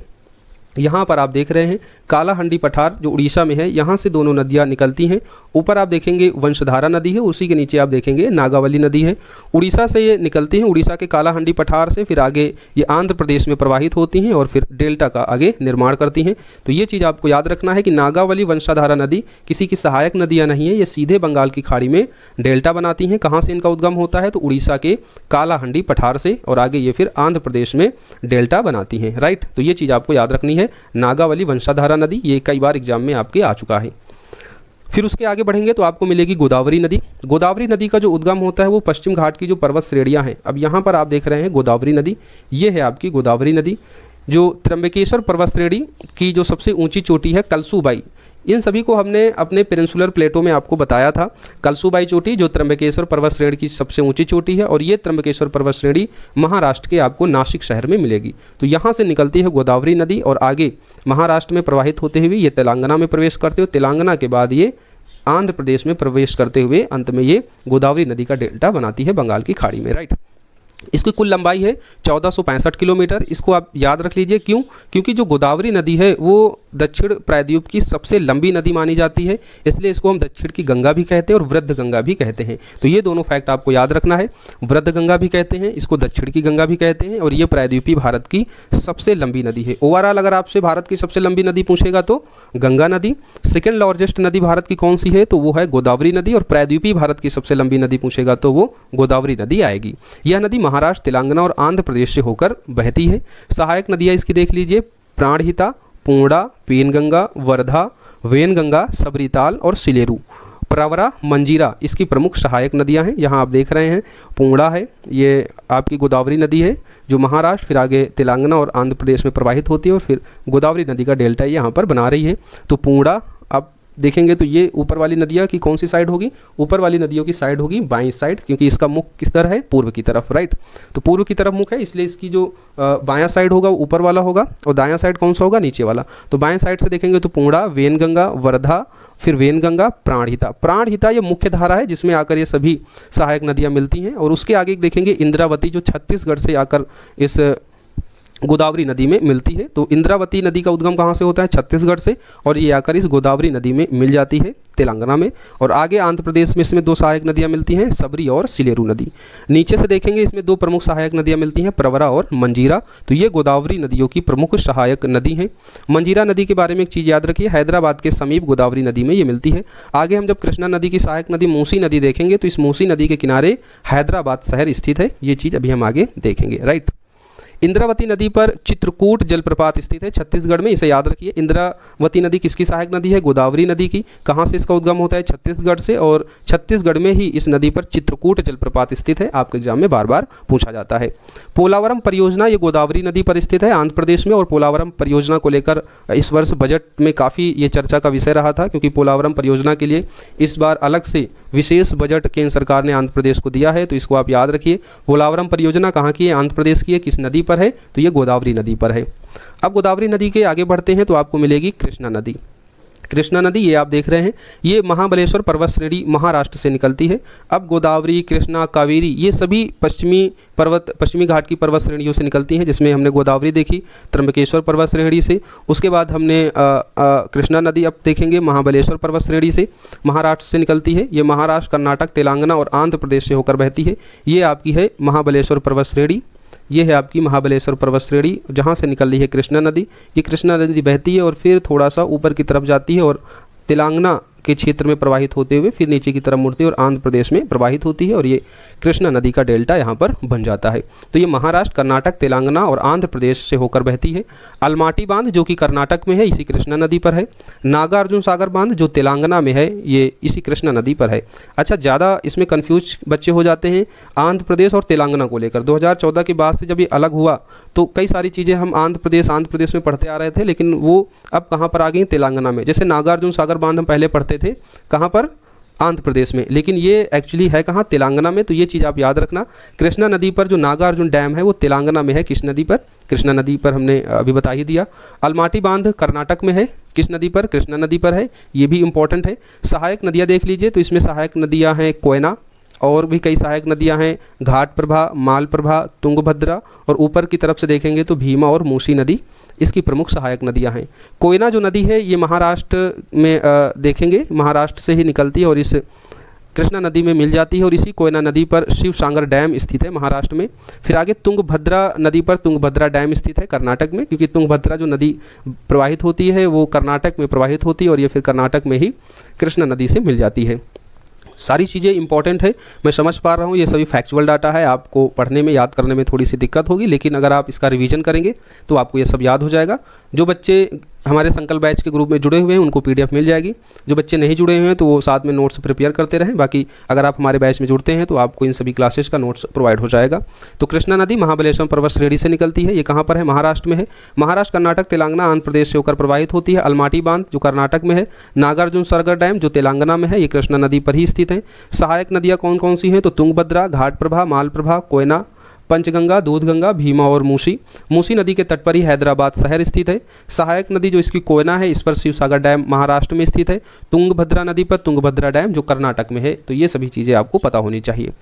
यहाँ पर आप देख रहे हैं कालाहंडी पठार जो उड़ीसा में है, यहाँ से दोनों नदियाँ निकलती हैं। ऊपर आप देखेंगे वंशधारा नदी है, उसी के नीचे आप देखेंगे नागावली नदी है। उड़ीसा से ये निकलती हैं, उड़ीसा के कालाहंडी पठार से, फिर आगे ये आंध्र प्रदेश में प्रवाहित होती हैं और फिर डेल्टा का आगे निर्माण करती हैं। तो ये चीज़ आपको याद रखना है कि नागावली वंशधारा नदी किसी की सहायक नदियाँ नहीं है, ये सीधे बंगाल की खाड़ी में डेल्टा बनाती हैं। कहाँ से इनका उद्गम होता है? तो उड़ीसा के कालाहंडी पठार से, और आगे ये फिर आंध्र प्रदेश में डेल्टा बनाती हैं। राइट, तो ये चीज़ आपको याद रखनी है। नागावली वंशधारा नदी, ये कई बार एग्जाम में आपके आ चुका है। फिर उसके आगे बढ़ेंगे तो आपको मिलेगी गोदावरी नदी। गोदावरी नदी का जो उद्गम होता है वो पश्चिम घाट की जो पर्वत श्रेणियाँ हैं, अब यहाँ पर आप देख रहे हैं गोदावरी नदी, ये है आपकी गोदावरी नदी, जो त्र्यंबकेश्वर पर्वत श्रेणी की जो सबसे ऊंची चोटी है कलसूबाई, इन सभी को हमने अपने पेनिनसुलर प्लेटो में आपको बताया था। कलसूबाई चोटी जो त्र्यंबकेश्वर पर्वत श्रेणी की सबसे ऊंची चोटी है, और ये त्र्यंबकेश्वर पर्वत श्रेणी महाराष्ट्र के आपको नासिक शहर में मिलेगी। तो यहाँ से निकलती है गोदावरी नदी और आगे महाराष्ट्र में प्रवाहित होते हुए ये तेलंगाना में प्रवेश करते हुए, तेलंगाना के बाद ये आंध्र प्रदेश में प्रवेश करते हुए अंत में ये गोदावरी नदी का डेल्टा बनाती है बंगाल की खाड़ी में। राइट, इसकी कुल लंबाई है 1465 किलोमीटर। इसको आप याद रख लीजिए, क्यों? क्योंकि जो गोदावरी नदी है वो दक्षिण प्रायद्वीप की सबसे लंबी नदी मानी जाती है, इसलिए इसको हम दक्षिण की गंगा भी कहते हैं और वृद्ध गंगा भी कहते हैं। तो ये दोनों फैक्ट आपको याद रखना है, वृद्ध गंगा भी कहते हैं, इसको दक्षिण की गंगा भी कहते हैं, और ये प्रायद्वीपीय भारत की सबसे लंबी नदी है। ओवरऑल अगर आपसे भारत की सबसे लंबी नदी पूछेगा तो गंगा नदी। सेकेंड लार्जेस्ट नदी भारत की कौन सी है? तो वो है गोदावरी नदी। और प्रायद्वीपीय भारत की सबसे लंबी नदी पूछेगा तो वो गोदावरी नदी आएगी। यह नदी महाराष्ट्र, तेलंगाना और आंध्र प्रदेश से होकर बहती है। सहायक नदियाँ इसकी देख लीजिए, प्राणहिता, पूर्णा, पेनगंगा, वर्धा, वेनगंगा, सबरीताल और सिलेरू। प्रवरा, मंजीरा इसकी प्रमुख सहायक नदियां हैं। यहाँ आप देख रहे हैं पूर्णा है, ये आपकी गोदावरी नदी है जो महाराष्ट्र, फिर आगे तेलंगाना और आंध्र प्रदेश में प्रवाहित होती है, और फिर गोदावरी नदी का डेल्टा यहाँ पर बना रही है। तो पूर्णा आप देखेंगे तो ये ऊपर वाली नदियाँ की कौन सी साइड होगी? ऊपर वाली नदियों की साइड होगी बाईं साइड, क्योंकि इसका मुख किस तरह है? पूर्व की तरफ। राइट, तो पूर्व की तरफ मुख है, इसलिए इसकी जो बायां साइड होगा वो ऊपर वाला होगा, और दायां साइड कौन सा होगा? नीचे वाला। तो बाएं साइड से देखेंगे तो पूर्णा, वेनगंगा, वर्धा, फिर वेनगंगा, प्राणहिता। प्राणहिता ये मुख्य धारा है जिसमें आकर ये सभी सहायक नदियाँ मिलती हैं। और उसके आगे देखेंगे इंद्रावती, जो छत्तीसगढ़ से आकर इस गोदावरी नदी में मिलती है। तो इंद्रावती नदी का उद्गम कहाँ से होता है? छत्तीसगढ़ से, और ये आकर इस गोदावरी नदी में मिल जाती है तेलंगाना में। और आगे आंध्र प्रदेश में इसमें दो सहायक नदियाँ मिलती हैं, सबरी और सिलेरू नदी। नीचे से देखेंगे इसमें दो प्रमुख सहायक नदियाँ मिलती हैं, प्रवरा और मंजीरा। तो ये गोदावरी नदियों की प्रमुख सहायक नदी हैं। मंजीरा नदी के बारे में एक चीज़ याद रखिए, हैदराबाद के समीप गोदावरी नदी में ये मिलती है। आगे हम जब कृष्णा नदी की सहायक नदी मूसी नदी देखेंगे तो इस मूसी नदी के किनारे हैदराबाद शहर स्थित है। ये चीज़ अभी हम आगे देखेंगे, राइट। इंद्रावती नदी पर चित्रकूट जलप्रपात स्थित है छत्तीसगढ़ में, इसे याद रखिए। इंद्रावती नदी किसकी सहायक नदी है? गोदावरी नदी की। कहाँ से इसका उद्गम होता है? छत्तीसगढ़ से, और छत्तीसगढ़ में ही इस नदी पर चित्रकूट जलप्रपात स्थित है। आपके एग्जाम में बार बार पूछा जाता है। पोलावरम परियोजना ये गोदावरी नदी पर स्थित है आंध्र प्रदेश में, और पोलावरम परियोजना को लेकर इस वर्ष बजट में काफ़ी ये चर्चा का विषय रहा था, क्योंकि पोलावरम परियोजना के लिए इस बार अलग से विशेष बजट केंद्र सरकार ने आंध्र प्रदेश को दिया है। तो इसको आप याद रखिए। पोलावरम परियोजना कहाँ की है? आंध्र प्रदेश की है। किस नदी पर है? तो ये गोदावरी नदी पर है। अब गोदावरी नदी के आगे बढ़ते हैं तो आपको मिलेगी कृष्णा नदी। कृष्णा नदी ये आप देख रहे हैं, ये महाबलेश्वर पर्वत श्रेणी महाराष्ट्र से निकलती है। अब गोदावरी, कृष्णा, कावेरी ये सभी पश्चिमी घाट की पर्वत श्रेणियों से निकलती हैं, जिसमें हमने गोदावरी देखी त्र्यंबकेश्वर पर्वत श्रेणी से। उसके बाद हमने कृष्णा नदी अब देखेंगे महाबलेश्वर पर्वत श्रेणी से, महाराष्ट्र से निकलती है। ये महाराष्ट्र, कर्नाटक, तेलंगाना और आंध्र प्रदेश से होकर बहती है। ये आपकी है महाबलेश्वर पर्वत श्रेणी। ये है आपकी महाबलेश्वर पर्वत श्रेणी, जहाँ से निकल रही है कृष्णा नदी। ये कृष्णा नदी बहती है और फिर थोड़ा सा ऊपर की तरफ जाती है और तेलंगाना के क्षेत्र में प्रवाहित होते हुए फिर नीचे की तरफ मुड़ती है और आंध्र प्रदेश में प्रवाहित होती है, और ये कृष्णा नदी का डेल्टा यहाँ पर बन जाता है। तो ये महाराष्ट्र, कर्नाटक, तेलंगाना और आंध्र प्रदेश से होकर बहती है। अलमाटी बांध जो कि कर्नाटक में है, इसी कृष्णा नदी पर है। नागार्जुन सागर बांध जो तेलंगाना में है, ये इसी कृष्णा नदी पर है। अच्छा, ज़्यादा इसमें कन्फ्यूज बच्चे हो जाते हैं आंध्र प्रदेश और तेलंगाना को लेकर। 2014 के बाद से जब ये अलग हुआ तो कई सारी चीज़ें हम आंध्र प्रदेश में पढ़ते आ रहे थे, लेकिन वो अब कहाँ पर आ गई? तेलंगाना में। जैसे नागार्जुन सागर बांध हम पहले पढ़ते थे कहाँ पर? आंध्र प्रदेश में, लेकिन ये एक्चुअली है कहाँ? तेलंगाना में। तो ये चीज़ आप याद रखना। कृष्णा नदी पर जो नागार्जुन डैम है वो तेलंगाना में है। किस नदी पर? कृष्णा नदी पर, हमने अभी बता ही दिया। अलमाटी बांध कर्नाटक में है। किस नदी पर? कृष्णा नदी पर है। ये भी इंपॉर्टेंट है। सहायक नदियाँ देख लीजिए, तो इसमें सहायक नदियाँ हैं कोयना, और भी कई सहायक नदियां हैं, घाट प्रभा, मालप्रभा, तुंगभद्रा, और ऊपर की तरफ से देखेंगे तो भीमा और मूसी नदी इसकी प्रमुख सहायक नदियां हैं। कोयना जो नदी है ये महाराष्ट्र में देखेंगे, महाराष्ट्र से ही निकलती है और इस कृष्णा नदी में मिल जाती है, और इसी कोयना नदी पर शिव सागर डैम स्थित है महाराष्ट्र में। फिर आगे तुंगभद्रा नदी पर तुंगभद्रा डैम स्थित है कर्नाटक में, क्योंकि तुंगभद्रा जो नदी प्रवाहित होती है वो कर्नाटक में प्रवाहित होती है, और ये फिर कर्नाटक में ही कृष्णा नदी से मिल जाती है। सारी चीज़ें इंपॉर्टेंट है, मैं समझ पा रहा हूँ। ये सभी फैक्चुअल डाटा है, आपको पढ़ने में, याद करने में थोड़ी सी दिक्कत होगी, लेकिन अगर आप इसका रिवीजन करेंगे तो आपको ये सब याद हो जाएगा। जो बच्चे हमारे संकल्प बैच के ग्रुप में जुड़े हुए हैं उनको पीडीएफ मिल जाएगी। जो बच्चे नहीं जुड़े हुए हैं तो वो साथ में नोट्स प्रिपेयर करते रहें। बाकी अगर आप हमारे बैच में जुड़ते हैं तो आपको इन सभी क्लासेस का नोट्स प्रोवाइड हो जाएगा। तो कृष्णा नदी महाबलेश्वर पर्वत श्रेणी से निकलती है। ये कहाँ पर है? महाराष्ट्र में है। महाराष्ट्र, कर्नाटक, तेलंगाना, आंध्र प्रदेश से होकर प्रवाहित होती है। अलमाटी बांध जो कर्नाटक में है, नागार्जुन सागर डैम जो तेलंगाना में है, ये कृष्णा नदी पर ही स्थित है। सहायक नदियाँ कौन कौन सी हैं? तो तुंगभद्रा, घाटप्रभा, मालप्रभा, कोयना, पंचगंगा, दूधगंगा, भीमा और मूसी। मूसी नदी के तट पर ही हैदराबाद शहर स्थित है। सहायक नदी जो इसकी कोयना है, इस पर शिव सागर डैम महाराष्ट्र में स्थित है। तुंगभद्रा नदी पर तुंगभद्रा डैम जो कर्नाटक में है। तो ये सभी चीज़ें आपको पता होनी चाहिए।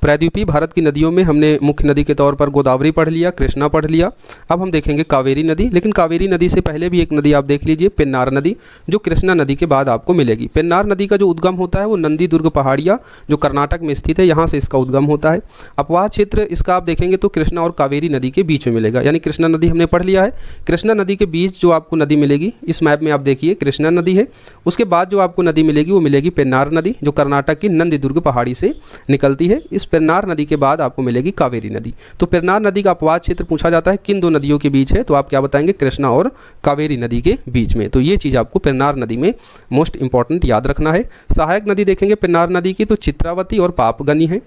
प्रायद्वीपीय भारत की नदियों में हमने मुख्य नदी के तौर पर गोदावरी पढ़ लिया, कृष्णा पढ़ लिया। अब हम देखेंगे कावेरी नदी, लेकिन कावेरी नदी से पहले भी एक नदी आप देख लीजिए, पेन्नार नदी, जो कृष्णा नदी के बाद आपको मिलेगी। पेन्नार नदी का जो उद्गम होता है वो नंदी दुर्ग पहाड़ियाँ जो कर्नाटक में स्थित है, यहाँ से इसका उद्गम होता है। अपवाह क्षेत्र इसका आप देखेंगे तो कृष्णा और कावेरी नदी के बीच में मिलेगा, यानी कृष्णा नदी हमने पढ़ लिया है। कृष्णा नदी के बीच जो आपको नदी मिलेगी, इस मैप में आप देखिए कृष्णा नदी है। उसके बाद जो आपको नदी मिलेगी वो मिलेगी पेन्नार नदी, जो कर्नाटक की नंदी दुर्ग पहाड़ी से निकलती है। इस पेन्नार नदी के बाद आपको मिलेगी कावेरी नदी। तो पेन्नार नदी का अपवाद क्षेत्र पूछा जाता है किन दो नदियों के बीच है, तो आप क्या बताएंगे? कृष्णा और कावेरी नदी के बीच में। तो ये चीज़ आपको पेन्नार नदी में मोस्ट इंपॉर्टेंट याद रखना है। सहायक नदी देखेंगे पेन्नार नदी की, तो चित्रावती और पापगनी है।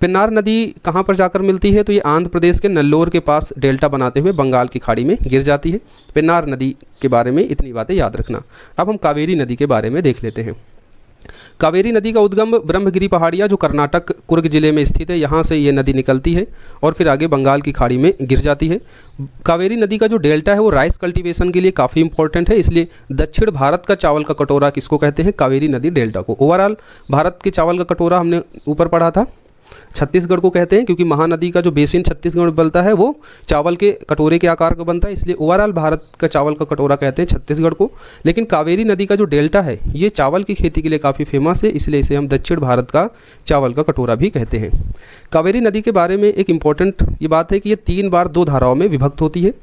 पेन्नार नदी कहाँ पर जाकर मिलती है? तो ये आंध्र प्रदेश के नल्लोर के पास डेल्टा बनाते हुए बंगाल की खाड़ी में गिर जाती है। पेन्नार नदी के बारे में इतनी बातें याद रखना। अब हम कावेरी नदी के बारे में देख लेते हैं। कावेरी नदी का उद्गम ब्रह्मगिरी पहाड़ियाँ जो कर्नाटक कुर्ग जिले में स्थित है, यहाँ से ये नदी निकलती है और फिर आगे बंगाल की खाड़ी में गिर जाती है। कावेरी नदी का जो डेल्टा है वो राइस कल्टीवेशन के लिए काफ़ी इंपॉर्टेंट है, इसलिए दक्षिण भारत का चावल का कटोरा किसको कहते हैं? कावेरी नदी डेल्टा को। ओवरऑल भारत के चावल का कटोरा हमने ऊपर पढ़ा था, छत्तीसगढ़ को कहते हैं क्योंकि महानदी का जो बेसिन छत्तीसगढ़ में बनता है वो चावल के कटोरे के आकार का बनता है, इसलिए ओवरऑल भारत का चावल का कटोरा कहते हैं छत्तीसगढ़ को। लेकिन कावेरी नदी का जो डेल्टा है ये चावल की खेती के लिए काफ़ी फेमस है, इसलिए इसे हम दक्षिण भारत का चावल का कटोरा भी कहते हैं। कावेरी नदी के बारे में एक इम्पॉर्टेंट ये बात है कि ये 3 बार 2 धाराओं में विभक्त होती है।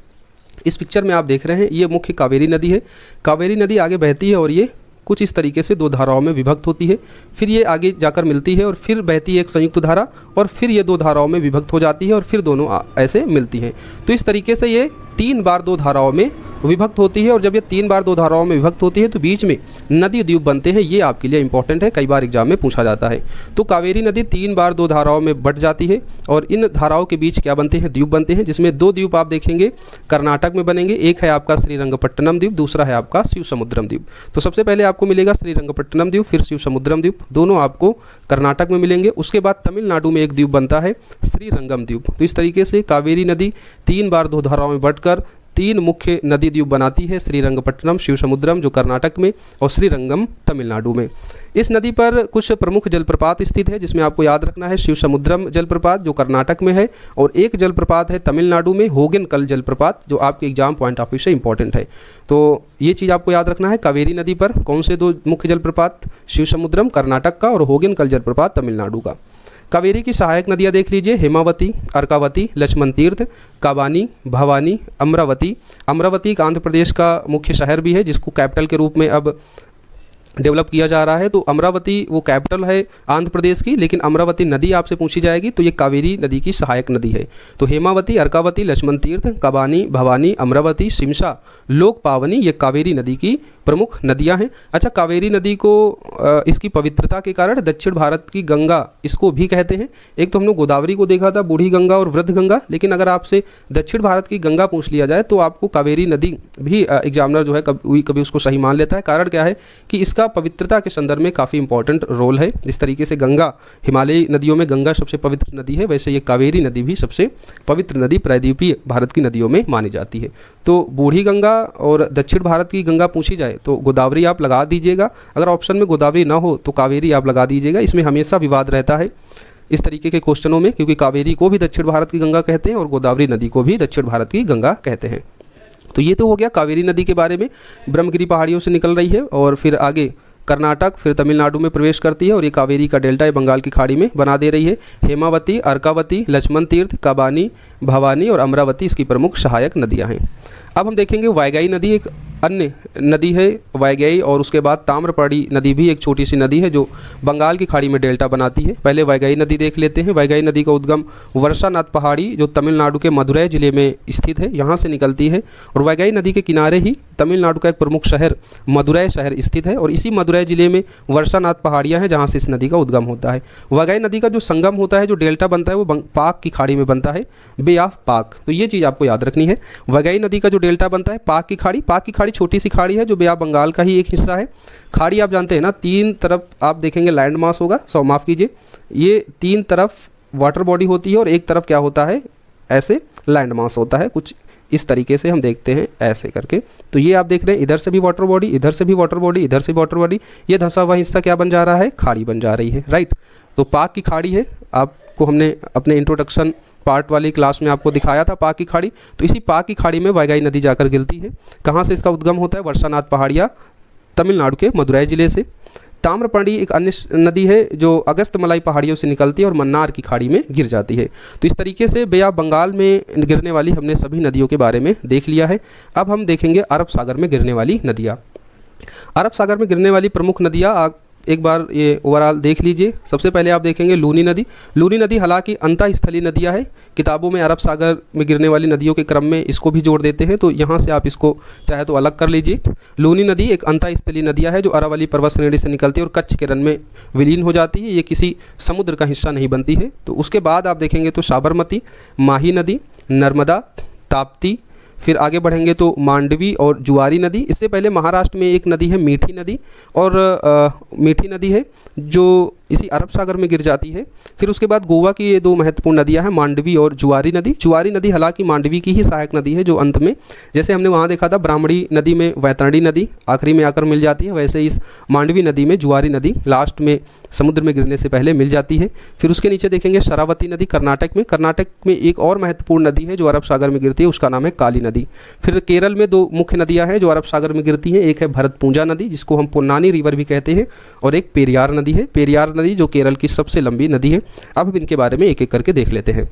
इस पिक्चर में आप देख रहे हैं ये मुख्य कावेरी नदी है। कावेरी नदी आगे बहती है और ये कुछ इस तरीके से 2 धाराओं में विभक्त होती है, फिर ये आगे जाकर मिलती है और फिर बहती है एक संयुक्त धारा और फिर ये 2 धाराओं में विभक्त हो जाती है और फिर दोनों ऐसे मिलती हैं। तो इस तरीके से ये 3 बार 2 धाराओं में विभक्त होती है और जब ये 3 बार 2 धाराओं में विभक्त होती है तो बीच में नदी द्वीप बनते हैं। ये आपके लिए इंपॉर्टेंट है, कई बार एग्जाम में पूछा जाता है। तो कावेरी नदी 3 बार 2 धाराओं में बट जाती है और इन धाराओं के बीच क्या बनते हैं, द्वीप बनते हैं, जिसमें 2 द्वीप आप देखेंगे कर्नाटक में बनेंगे। एक है आपका श्रीरंगपट्टनम द्वीप, दूसरा है आपका शिवसमुद्रम द्वीप। तो सबसे पहले आपको मिलेगा श्रीरंगपट्टनम द्वीप, फिर शिवसमुद्रम द्वीप, दोनों आपको कर्नाटक में मिलेंगे। उसके बाद तमिलनाडु में एक द्वीप बनता है श्रीरंगम द्वीप। तो इस तरीके से कावेरी नदी 3 बार 2 धाराओं में बटकर 3 मुख्य नदी द्वीप बनाती है, श्रीरंगपट्टनम, शिवसमुद्रम जो कर्नाटक में और श्रीरंगम तमिलनाडु में। इस नदी पर कुछ प्रमुख जलप्रपात स्थित है, जिसमें आपको याद रखना है शिवसमुद्रम जलप्रपात जो कर्नाटक में है और एक जलप्रपात है तमिलनाडु में होगेनकल जलप्रपात जो आपके एग्जाम पॉइंट ऑफ व्यू से इंपॉर्टेंट है। तो ये चीज़ आपको याद रखना है, कावेरी नदी पर कौन से 2 मुख्य जलप्रपात, शिवसमुद्रम कर्नाटक का और होगेनकल जलप्रपात तमिलनाडु का। कावेरी की सहायक नदियाँ देख लीजिए, हेमावती, अर्कावती, लक्ष्मण तीर्थ, काबानी, भवानी, अमरावती। अमरावती एक आंध्र प्रदेश का मुख्य शहर भी है जिसको कैपिटल के रूप में अब डेवलप किया जा रहा है। तो अमरावती वो कैपिटल है आंध्र प्रदेश की, लेकिन अमरावती नदी आपसे पूछी जाएगी तो ये कावेरी नदी की सहायक नदी है। तो हेमावती, अर्कावती, लक्ष्मण तीर्थ, काबानी, भवानी, अमरावती, शिमशा, लोक पावनी ये कावेरी नदी की प्रमुख नदियां हैं। अच्छा, कावेरी नदी को इसकी पवित्रता के कारण दक्षिण भारत की गंगा इसको भी कहते हैं। एक तो हम लोग गोदावरी को देखा था, बूढ़ी गंगा और वृद्ध गंगा, लेकिन अगर आपसे दक्षिण भारत की गंगा पूछ लिया जाए तो आपको कावेरी नदी भी एग्जामिनर जो है कभी उसको सही मान लेता है। कारण क्या है कि इसका पवित्रता के संदर्भ में काफ़ी इंपॉर्टेंट रोल है। जिस तरीके से गंगा हिमालयी नदियों में गंगा सबसे पवित्र नदी है, वैसे ये कावेरी नदी भी सबसे पवित्र नदी प्रायद्वीपीय भारत की नदियों में मानी जाती है। तो बूढ़ी गंगा और दक्षिण भारत की गंगा पूछी जाए तो गोदावरी आप लगा दीजिएगा, अगर ऑप्शन में गोदावरी ना हो तो कावेरी आप लगा दीजिएगा। इसमें हमेशा विवाद रहता है इस तरीके के क्वेश्चनों में, क्योंकि कावेरी को भी दक्षिण भारत की गंगा कहते हैं और गोदावरी नदी को भी दक्षिण भारत की गंगा कहते हैं। तो ये तो हो गया कावेरी नदी के बारे में। ब्रह्मगिरी पहाड़ियों से निकल रही है और फिर आगे कर्नाटक फिर तमिलनाडु में प्रवेश करती है और ये कावेरी का डेल्टा बंगाल की खाड़ी में बना दे रही है। हेमावती, अर्कावती, लक्ष्मण तीर्थ, काबानी, भवानी और अमरावती इसकी प्रमुख सहायक नदियां हैं। अब हम देखेंगे वायगाई नदी एक अन्य नदी है वायगाई, और उसके बाद ताम्रपर्णी नदी भी एक छोटी सी नदी है जो बंगाल की खाड़ी में डेल्टा बनाती है। पहले वायगाई नदी देख लेते हैं। वायगाई नदी का उद्गम वर्षानाथ पहाड़ी जो तमिलनाडु के मदुरै जिले में स्थित है यहाँ से निकलती है और वायगाई नदी के किनारे ही तमिलनाडु का एक प्रमुख शहर मदुरै शहर स्थित है और इसी मदुरै जिले में वर्षानाथ पहाड़ियाँ हैं जहाँ से इस नदी का उद्गम होता है। वायगाई नदी का जो संगम होता है, जो डेल्टा बनता है, वो पाक की खाड़ी में बनता है, बे ऑफ पाक। तो ये चीज़ आपको याद रखनी है। वायगाई नदी का जो डेल्टा बनता है पाक की खाड़ी छोटी सी खाड़ी है जो बे ऑफ बंगाल का ही एक हिस्सा है। खाड़ी आप जानते हैं ना, 3 तरफ आप देखेंगे लैंड मास होगा, माफ़ कीजिए, ये 3 तरफ वाटर बॉडी होती है और एक तरफ क्या होता है, ऐसे लैंड मास होता है। कुछ इस तरीके से हम देखते हैं ऐसे करके। तो ये आप देख रहे हैं, इधर से भी वाटर बॉडी, इधर से भी वाटर बॉडी, इधर से भी वाटर बॉडी, ये धंसा हुआ हिस्सा क्या बन जा रहा है, खाड़ी बन जा रही है, राइट। तो पाक की खाड़ी है, आपको हमने अपने इंट्रोडक्शन पार्ट वाली क्लास में आपको दिखाया था पाक की खाड़ी। तो इसी पाक की खाड़ी में वायगाई नदी जाकर गिरती है। कहाँ से इसका उद्गम होता है, वर्षानाथ पहाड़ियाँ तमिलनाडु के मदुरै जिले से। ताम्रपर्णी एक अन्य नदी है जो अगस्तमलाई पहाड़ियों से निकलती है और मन्नार की खाड़ी में गिर जाती है। तो इस तरीके से बे ऑफ बंगाल में गिरने वाली हमने सभी नदियों के बारे में देख लिया है। अब हम देखेंगे अरब सागर में गिरने वाली नदियाँ। अरब सागर में गिरने वाली प्रमुख नदियाँ एक बार ये ओवरऑल देख लीजिए। सबसे पहले आप देखेंगे लूनी नदी। लूनी नदी हालांकि अंतःस्थलीय नदियाँ है, किताबों में अरब सागर में गिरने वाली नदियों के क्रम में इसको भी जोड़ देते हैं, तो यहाँ से आप इसको चाहे तो अलग कर लीजिए। लूनी नदी एक अंतःस्थलीय नदियाँ है जो अरावली पर्वत श्रेणी से निकलती है और कच्छ के रन में विलीन हो जाती है, ये किसी समुद्र का हिस्सा नहीं बनती है। तो उसके बाद आप देखेंगे तो साबरमती, माही नदी, नर्मदा, ताप्ती, फिर आगे बढ़ेंगे तो मांडवी और जुआरी नदी। इससे पहले महाराष्ट्र में एक नदी है मीठी नदी, और मीठी नदी है जो इसी अरब सागर में गिर जाती है। फिर उसके बाद गोवा की ये दो महत्वपूर्ण नदियां हैं, मांडवी और जुआरी नदी। जुआरी नदी हालांकि मांडवी की ही सहायक नदी है, जो अंत में, जैसे हमने वहाँ देखा था ब्राह्मणी नदी में वैतरणी नदी आखिरी में आकर मिल जाती है, वैसे इस मांडवी नदी में जुआरी नदी लास्ट में समुद्र में गिरने से पहले मिल जाती है। फिर उसके नीचे देखेंगे शरावती नदी कर्नाटक में। कर्नाटक में एक और महत्वपूर्ण नदी है जो अरब सागर में गिरती है, उसका नाम है काली नदी। फिर केरल में दो मुख्य नदियां हैं जो अरब सागर में गिरती हैं, एक है भरतपुंजा नदी जिसको हम पोन्नानी रिवर भी कहते हैं, और एक पेरियार नदी है। पेरियार नदी जो केरल की सबसे लंबी नदी है। अब हम इनके बारे में एक एक करके देख लेते हैं।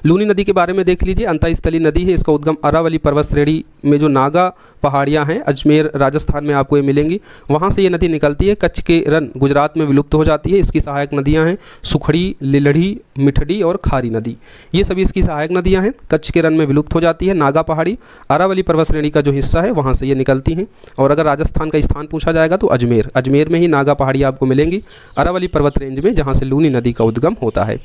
लूनी नदी के बारे में देख लीजिए, अंतःस्थलीय नदी है। इसका उद्गम अरावली पर्वत श्रेणी में जो नागा पहाड़ियाँ हैं अजमेर राजस्थान में आपको ये मिलेंगी, वहाँ से ये नदी निकलती है। कच्छ के रन गुजरात में विलुप्त हो जाती है। इसकी सहायक नदियाँ हैं सुखड़ी, लिलढ़ी, मिठड़ी और खारी नदी, ये सभी इसकी सहायक नदियाँ हैं। कच्छ के रन में विलुप्त हो जाती है। नागा पहाड़ी अरावली पर्वत श्रेणी का जो हिस्सा है वहाँ से ये निकलती हैं। और अगर राजस्थान का स्थान पूछा जाएगा तो अजमेर में ही नागा पहाड़ी आपको मिलेंगी अरावली पर्वत रेंज में, जहाँ से लूनी नदी का उद्गम होता है।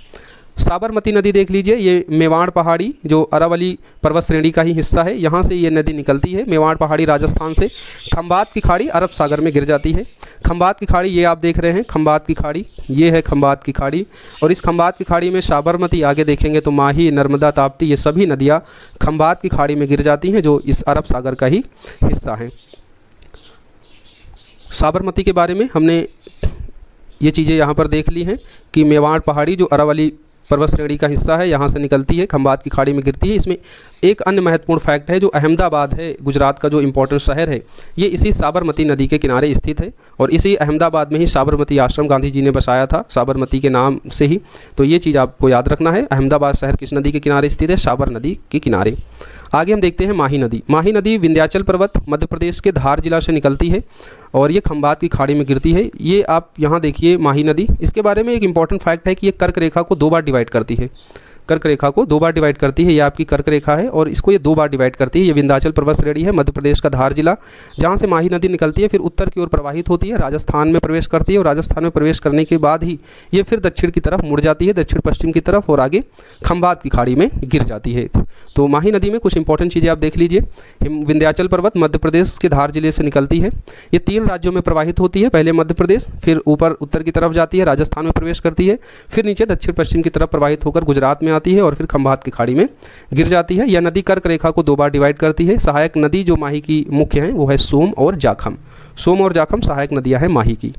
साबरमती नदी देख लीजिए, ये मेवाड़ पहाड़ी जो अरावली पर्वत श्रेणी का ही हिस्सा है, यहाँ से ये नदी निकलती है। मेवाड़ पहाड़ी राजस्थान से खंबात की खाड़ी अरब सागर में गिर जाती है। खंबात की खाड़ी ये आप देख रहे हैं, खंबात की खाड़ी ये है खंबात की खाड़ी, और इस खंबात की खाड़ी में साबरमती, आगे देखेंगे तो माही, नर्मदा, ताप्ती, ये सभी नदियाँ खंबात की खाड़ी में गिर जाती हैं जो इस अरब सागर का ही हिस्सा हैं। साबरमती के बारे में हमने ये चीज़ें यहाँ पर देख ली हैं कि मेवाड़ पहाड़ी जो अरावली पर्वत श्रेणी का हिस्सा है यहाँ से निकलती है, खंबात की खाड़ी में गिरती है। इसमें एक अन्य महत्वपूर्ण फैक्ट है, जो अहमदाबाद है गुजरात का जो इम्पोर्टेंट शहर है, ये इसी साबरमती नदी के किनारे स्थित है, और इसी अहमदाबाद में ही साबरमती आश्रम गांधी जी ने बसाया था, साबरमती के नाम से ही। तो ये चीज़ आपको याद रखना है। अहमदाबाद शहर किस नदी के किनारे स्थित है? साबर नदी के किनारे। आगे हम देखते हैं माही नदी। माही नदी विंध्याचल पर्वत मध्य प्रदेश के धार जिला से निकलती है और ये खंबात की खाड़ी में गिरती है। ये आप यहाँ देखिए माही नदी, इसके बारे में एक इंपॉर्टेंट फैक्ट है कि ये कर्क रेखा को 2 बार डिवाइड करती है। कर्क रेखा को 2 बार डिवाइड करती है, ये आपकी कर्क रेखा है और इसको ये 2 बार डिवाइड करती है। ये विंध्याचल पर्वत श्रेणी है, मध्य प्रदेश का धार जिला, जहाँ से माही नदी निकलती है, फिर उत्तर की ओर प्रवाहित होती है, राजस्थान में प्रवेश करती है, और राजस्थान में प्रवेश करने के बाद ही ये फिर दक्षिण की तरफ मुड़ जाती है, दक्षिण पश्चिम की तरफ, और आगे खंबात की खाड़ी में गिर जाती है। तो माही नदी में कुछ इंपॉर्टेंट चीज़ें आप देख लीजिए। विंध्याचल पर्वत मध्य प्रदेश के धार जिले से निकलती है, ये 3 राज्यों में प्रवाहित होती है, पहले मध्य प्रदेश, फिर ऊपर उत्तर की तरफ जाती है, राजस्थान में प्रवेश करती है, फिर नीचे दक्षिण पश्चिम की तरफ प्रवाहित होकर गुजरात में आती है, और फिर खंबात की खाड़ी में गिर जाती है। यह नदी कर्क रेखा को 2 बार डिवाइड करती है। सहायक नदी जो माही की मुख्य है वो है सोम और जाखम। सोम और जाखम सहायक नदियां हैं माही की।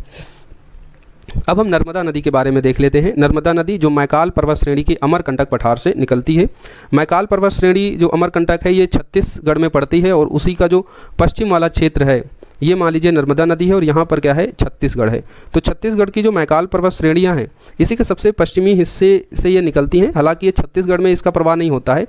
अब हम नर्मदा नदी के बारे में देख लेते हैं। नर्मदा नदी जो मैकाल पर्वत श्रेणी की अमरकंटक पठार से निकलती है। मैकाल पर्वत श्रेणी जो अमरकंटक है ये छत्तीसगढ़ में पड़ती है, और उसी का जो पश्चिम वाला क्षेत्र है ये मान लीजिए नर्मदा नदी है, और यहाँ पर क्या है? छत्तीसगढ़ है। तो छत्तीसगढ़ की जो मैकाल पर्वत श्रेणियाँ हैं इसी के सबसे पश्चिमी हिस्से से ये निकलती हैं। हालांकि ये छत्तीसगढ़ में इसका प्रवाह नहीं होता है,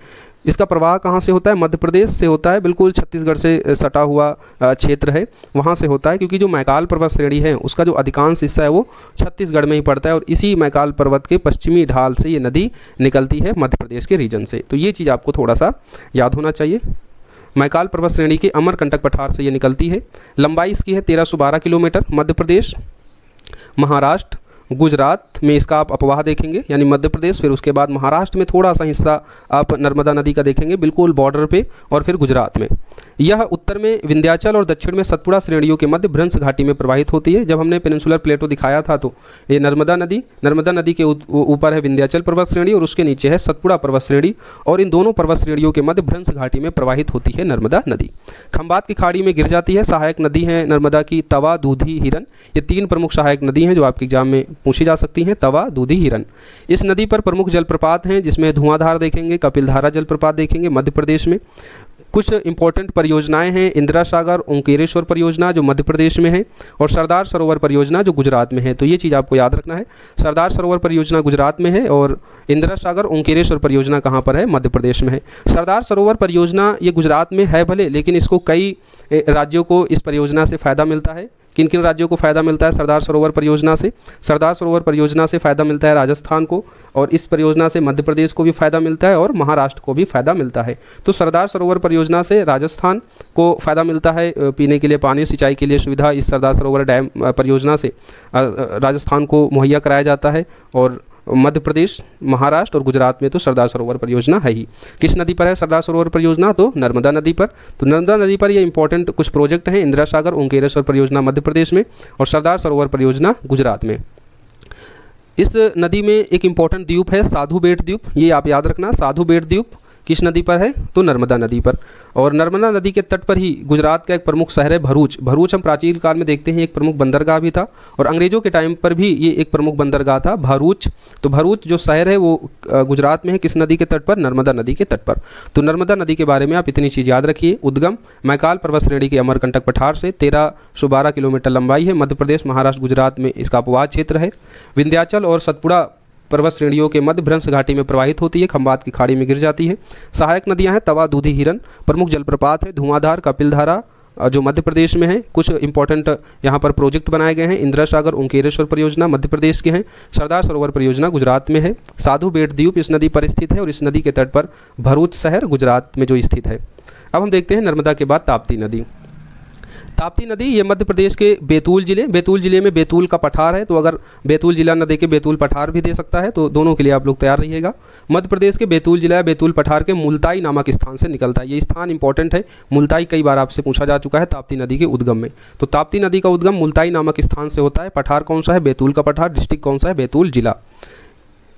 इसका प्रवाह कहाँ से होता है? मध्य प्रदेश से होता है, बिल्कुल छत्तीसगढ़ से सटा हुआ क्षेत्र है वहाँ से होता है, क्योंकि जो मैकाल पर्वत श्रेणी है उसका जो अधिकांश हिस्सा है वो छत्तीसगढ़ में ही पड़ता है, और इसी मैकाल पर्वत के पश्चिमी ढाल से ये नदी निकलती है मध्य प्रदेश के रीजन से। तो ये चीज़ आपको थोड़ा सा याद होना चाहिए। मैकाल पर्वत श्रेणी के अमरकंटक पठार से ये निकलती है। लंबाई इसकी है 1312 किलोमीटर। मध्य प्रदेश, महाराष्ट्र, गुजरात में इसका आप अपवाह देखेंगे, यानी मध्य प्रदेश, फिर उसके बाद महाराष्ट्र में थोड़ा सा हिस्सा आप नर्मदा नदी का देखेंगे बिल्कुल बॉर्डर पे, और फिर गुजरात में। यह उत्तर में विंध्याचल और दक्षिण में सतपुड़ा श्रेणियों के मध्य भ्रंश घाटी में प्रवाहित होती है। जब हमने पेनिनसुलर प्लेटो दिखाया था तो ये नर्मदा नदी के ऊपर है विंध्याचल पर्वत श्रेणी और उसके नीचे है सतपुड़ा पर्वत श्रेणी, और इन दोनों पर्वत श्रेणियों के मध्य भ्रंश घाटी में प्रवाहित होती है नर्मदा नदी। खंबात की खाड़ी में गिर जाती है। सहायक नदी है नर्मदा की तवा, दूधी, हिरन, ये 3 प्रमुख सहायक नदी हैं जो आपके एग्जाम में पूछी जा सकती हैं, तवा, दूधी, हिरन। इस नदी पर प्रमुख जलप्रपात हैं जिसमें धुआंधार देखेंगे, कपिलधारा जलप्रपात देखेंगे मध्य प्रदेश में। कुछ इंपॉर्टेंट परियोजनाएं हैं, इंदिरा सागर ओंकारेश्वर परियोजना जो मध्य प्रदेश में है, और सरदार सरोवर परियोजना जो गुजरात में है। तो ये चीज़ आपको याद रखना है, सरदार सरोवर परियोजना गुजरात में है और इंदिरा सागर ओंकारेश्वर परियोजना कहाँ पर है? मध्य प्रदेश में है। सरदार सरोवर परियोजना ये गुजरात में है भले, लेकिन इसको कई राज्यों को इस परियोजना से फ़ायदा मिलता है। किन किन राज्यों को फ़ायदा मिलता है सरदार सरोवर परियोजना से? सरदार सरोवर परियोजना से फ़ायदा मिलता है राजस्थान को, और इस परियोजना से मध्य प्रदेश को भी फ़ायदा मिलता है और महाराष्ट्र को भी फ़ायदा मिलता है। तो सरदार सरोवर परियोजना से राजस्थान को फ़ायदा मिलता है, पीने के लिए पानी, सिंचाई के लिए सुविधा इस सरदार सरोवर डैम परियोजना से राजस्थान को मुहैया कराया जाता है, और मध्य प्रदेश, महाराष्ट्र और गुजरात में तो सरदार सरोवर परियोजना है ही। किस नदी पर है सरदार सरोवर परियोजना? तो नर्मदा नदी पर। तो नर्मदा नदी पर ये इंपॉर्टेंट कुछ प्रोजेक्ट हैं, इंदिरा सागर ओंकारेश्वर परियोजना मध्य प्रदेश में और सरदार सरोवर परियोजना गुजरात में। इस नदी में एक इम्पॉर्टेंट द्वीप है साधु बेट द्वीप, ये आप याद रखना। साधु बेट द्वीप किस नदी पर है? तो नर्मदा नदी पर। और नर्मदा नदी के तट पर ही गुजरात का एक प्रमुख शहर है भरूच। भरूच हम प्राचीन काल में देखते हैं एक प्रमुख बंदरगाह भी था और अंग्रेज़ों के टाइम पर भी ये एक प्रमुख बंदरगाह था भरूच। तो भरूच जो शहर है वो गुजरात में है, किस नदी के तट पर? नर्मदा नदी के तट पर। तो नर्मदा नदी के बारे में आप इतनी चीज़ याद रखिए। उद्गम मैकाल पर्वत श्रेणी के अमरकंटक पठार से 1312 किलोमीटर लंबाई है। मध्य प्रदेश, महाराष्ट्र, गुजरात में इसका अपवाद क्षेत्र है। विंध्याचल और सतपुड़ा पर्वत श्रेणियों के मध्य भ्रंश घाटी में प्रवाहित होती है, खंबात की खाड़ी में गिर जाती है। सहायक नदियां हैं तवा, दूधी, हिरन। प्रमुख जलप्रपात है धुआंधार, कपिलधारा जो मध्य प्रदेश में है। कुछ इंपॉर्टेंट यहाँ पर प्रोजेक्ट बनाए गए हैं, इंदिरा सागर ओंकारेश्वर परियोजना मध्य प्रदेश के हैं, सरदार सरोवर परियोजना गुजरात में है। साधु बेट द्वीप इस नदी पर स्थित है और इस नदी के तट पर भरूच शहर गुजरात में जो स्थित है। अब हम देखते हैं नर्मदा के बाद ताप्ती नदी। ताप्ती नदी ये मध्य प्रदेश के बैतूल जिले में बैतूल का पठार है, तो अगर बैतूल जिला न दे के बैतूल पठार भी दे सकता है, तो दोनों के लिए आप लोग तैयार रहिएगा। मध्य प्रदेश के बैतूल जिला बैतूल पठार के मुल्ताई नामक स्थान से निकलता है। ये स्थान इंपॉर्टेंट है, मुल्ताई कई बार आपसे पूछा जा चुका है ताप्ती नदी के उद्गम में। तो ताप्ती नदी का उद्गम मुल्ताई नामक स्थान से होता है। पठार कौन सा है? बैतूल का पठार। डिस्ट्रिक्ट कौन सा है? बैतूल जिला।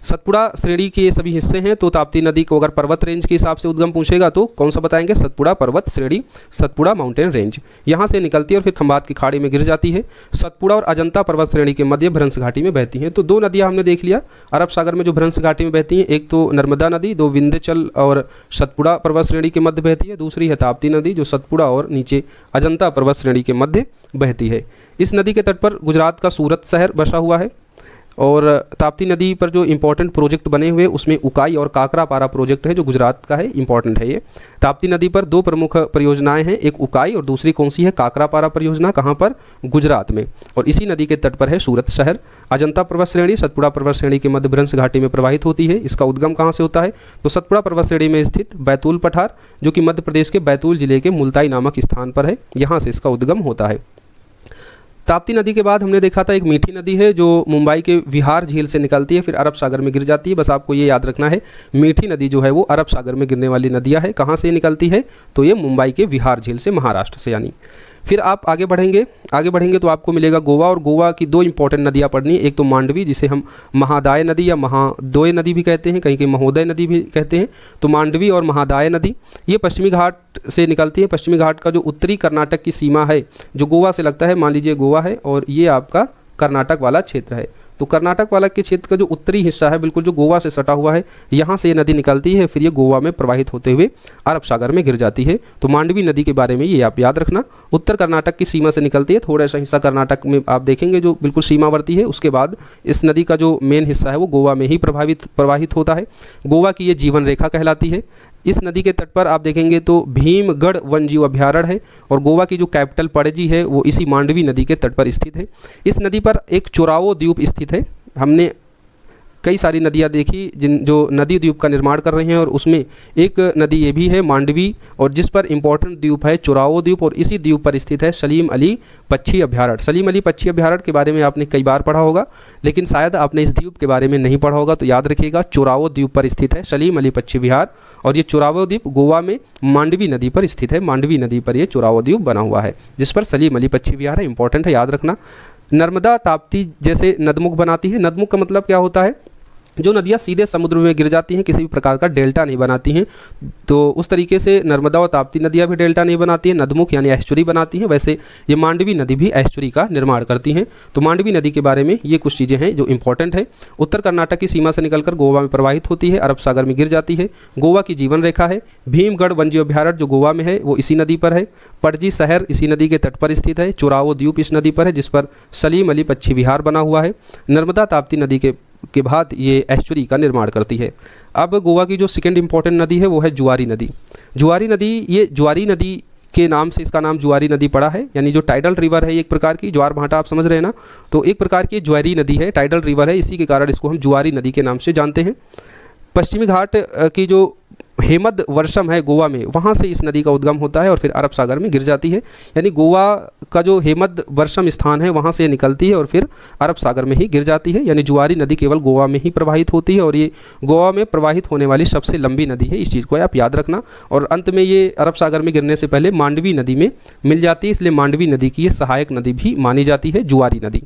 सतपुड़ा श्रेणी के ये सभी हिस्से हैं। तो ताप्ती नदी को अगर पर्वत रेंज के हिसाब से उद्गम पूछेगा तो कौन सा बताएंगे? सतपुड़ा पर्वत श्रेणी, सतपुड़ा माउंटेन रेंज। यहाँ से निकलती है और फिर खंबात की खाड़ी में गिर जाती है। सतपुड़ा और अजंता पर्वत श्रेणी के मध्य भ्रंश घाटी में बहती हैं। तो दो नदियाँ हमने देख लिया अरब सागर में जो भ्रंश घाटी में बहती हैं, एक तो नर्मदा नदी जो विंध्याचल और सतपुड़ा पर्वत श्रेणी के मध्य बहती है, दूसरी है ताप्ती नदी जो सतपुड़ा और नीचे अजंता पर्वत श्रेणी के मध्य बहती है। इस नदी के तट पर गुजरात का सूरत शहर बसा हुआ है। और ताप्ती नदी पर जो इंपॉर्टेंट प्रोजेक्ट बने हुए उसमें उकाई और काकरापारा प्रोजेक्ट है जो गुजरात का है, इंपॉर्टेंट है ये। ताप्ती नदी पर दो प्रमुख परियोजनाएं हैं, एक उकाई और दूसरी कौन सी है? काकरापारा परियोजना। कहाँ पर? गुजरात में। और इसी नदी के तट पर है सूरत शहर। अजंता पर्वत श्रेणी सतपुड़ा पर्वत श्रेणी के मध्य भ्रंश घाटी में प्रवाहित होती है। इसका उद्गम कहाँ से होता है? तो सतपुड़ा पर्वत श्रेणी में स्थित बैतूल पठार जो कि मध्य प्रदेश के बैतूल जिले के मुल्ताई नामक स्थान पर है, यहाँ से इसका उद्गम होता है। ताप्ती नदी के बाद हमने देखा था एक मीठी नदी है जो मुंबई के विहार झील से निकलती है, फिर अरब सागर में गिर जाती है। बस आपको ये याद रखना है, मीठी नदी जो है वो अरब सागर में गिरने वाली नदियाँ है। कहाँ से निकलती है? तो ये मुंबई के विहार झील से, महाराष्ट्र से यानी। फिर आप आगे बढ़ेंगे तो आपको मिलेगा गोवा। और गोवा की दो इंपॉर्टेंट नदियाँ पढ़नी, एक तो मांडवी जिसे हम महादाय नदी या महादोय नदी भी कहते हैं, कहीं कहीं महोदय नदी भी कहते हैं। तो मांडवी और महादाय नदी ये पश्चिमी घाट से निकलती है। पश्चिमी घाट का जो उत्तरी कर्नाटक की सीमा है जो गोवा से लगता है, मान लीजिए गोवा है और ये आपका कर्नाटक वाला क्षेत्र है। तो कर्नाटक वाला के क्षेत्र का जो उत्तरी हिस्सा है बिल्कुल जो गोवा से सटा हुआ है, यहाँ से ये नदी निकलती है, फिर ये गोवा में प्रवाहित होते हुए अरब सागर में गिर जाती है। तो मांडवी नदी के बारे में ये आप याद रखना। उत्तर कर्नाटक की सीमा से निकलती है, थोड़ा सा हिस्सा कर्नाटक में आप देखेंगे जो बिल्कुल सीमावर्ती है। उसके बाद इस नदी का जो मेन हिस्सा है वो गोवा में ही प्रवाहित होता है। गोवा की ये जीवन रेखा कहलाती है। इस नदी के तट पर आप देखेंगे तो भीमगढ़ वन्यजीव अभ्यारण्य है और गोवा की जो कैपिटल पणजी है वो इसी मांडवी नदी के तट पर स्थित है। इस नदी पर एक चोरावो द्वीप स्थित है। हमने कई सारी नदियाँ देखी जो नदी द्वीप का निर्माण कर रही हैं और उसमें एक नदी ये भी है मांडवी, और जिस पर इंपॉर्टेंट द्वीप है चोरावो द्वीप, और इसी द्वीप पर स्थित है सलीम अली पक्षी अभ्यारण्य। सलीम अली पक्षी अभ्यारण्य के बारे में आपने कई बार पढ़ा होगा, लेकिन शायद आपने इस द्वीप के बारे में नहीं पढ़ा होगा, तो याद रखिएगा चोरावो द्वीप पर स्थित है सलीम अली पक्षी विहार। और ये चोरावो द्वीप गोवा में मांडवी नदी पर स्थित है। मांडवी नदी पर यह चोरावो द्वीप बना हुआ है जिस पर सलीम अली पक्षी विहार है, इंपॉर्टेंट है, याद रखना। नर्मदा ताप्ती जैसे नदमुख बनाती है। नदमुख का मतलब क्या होता है? जो नदियाँ सीधे समुद्र में गिर जाती हैं, किसी भी प्रकार का डेल्टा नहीं बनाती हैं, तो उस तरीके से नर्मदा और ताप्ती नदियाँ भी डेल्टा नहीं बनाती हैं, नदमुख यानी एस्चुरी बनाती हैं। वैसे ये मांडवी नदी भी एस्चुरी का निर्माण करती हैं। तो मांडवी नदी के बारे में ये कुछ चीज़ें हैं जो इंपॉर्टेंट है। उत्तर कर्नाटक की सीमा से निकलकर गोवा में प्रवाहित होती है, अरब सागर में गिर जाती है। गोवा की जीवन रेखा है। भीमगढ़ वन्यजीव अभ्यारण्य जो गोवा में है वो इसी नदी पर है। पणजी शहर इसी नदी के तट पर स्थित है। चोरावो द्वीप इस नदी पर है जिस पर सलीम अली पक्षी विहार बना हुआ है। नर्मदा ताप्ती नदी के बाद ये एस्चुरी का निर्माण करती है। अब गोवा की जो सेकेंड इंपॉर्टेंट नदी है वो है जुआरी नदी। जुआरी नदी, ये जुआरी नदी के नाम से इसका नाम जुआरी नदी पड़ा है, यानी जो टाइडल रिवर है एक प्रकार की, ज्वार भाटा आप समझ रहे हैं ना, तो एक प्रकार की ज्वारी नदी है, टाइडल रिवर है, इसी के कारण इसको हम जुआरी नदी के नाम से जानते हैं। पश्चिमी घाट की जो हेमद वर्षम है गोवा में, वहाँ से इस नदी का उद्गम होता है और फिर अरब सागर में गिर जाती है। यानी गोवा का जो हेमद वर्षम स्थान है वहाँ से निकलती है और फिर अरब सागर में ही गिर जाती है। यानी जुआरी नदी केवल गोवा में ही प्रवाहित होती है और ये गोवा में प्रवाहित होने वाली सबसे लंबी नदी है, इस चीज़ को आप याद रखना। और अंत में ये अरब सागर में गिरने से पहले मांडवी नदी में मिल जाती है, इसलिए मांडवी नदी की ये सहायक नदी भी मानी जाती है, जुआरी नदी।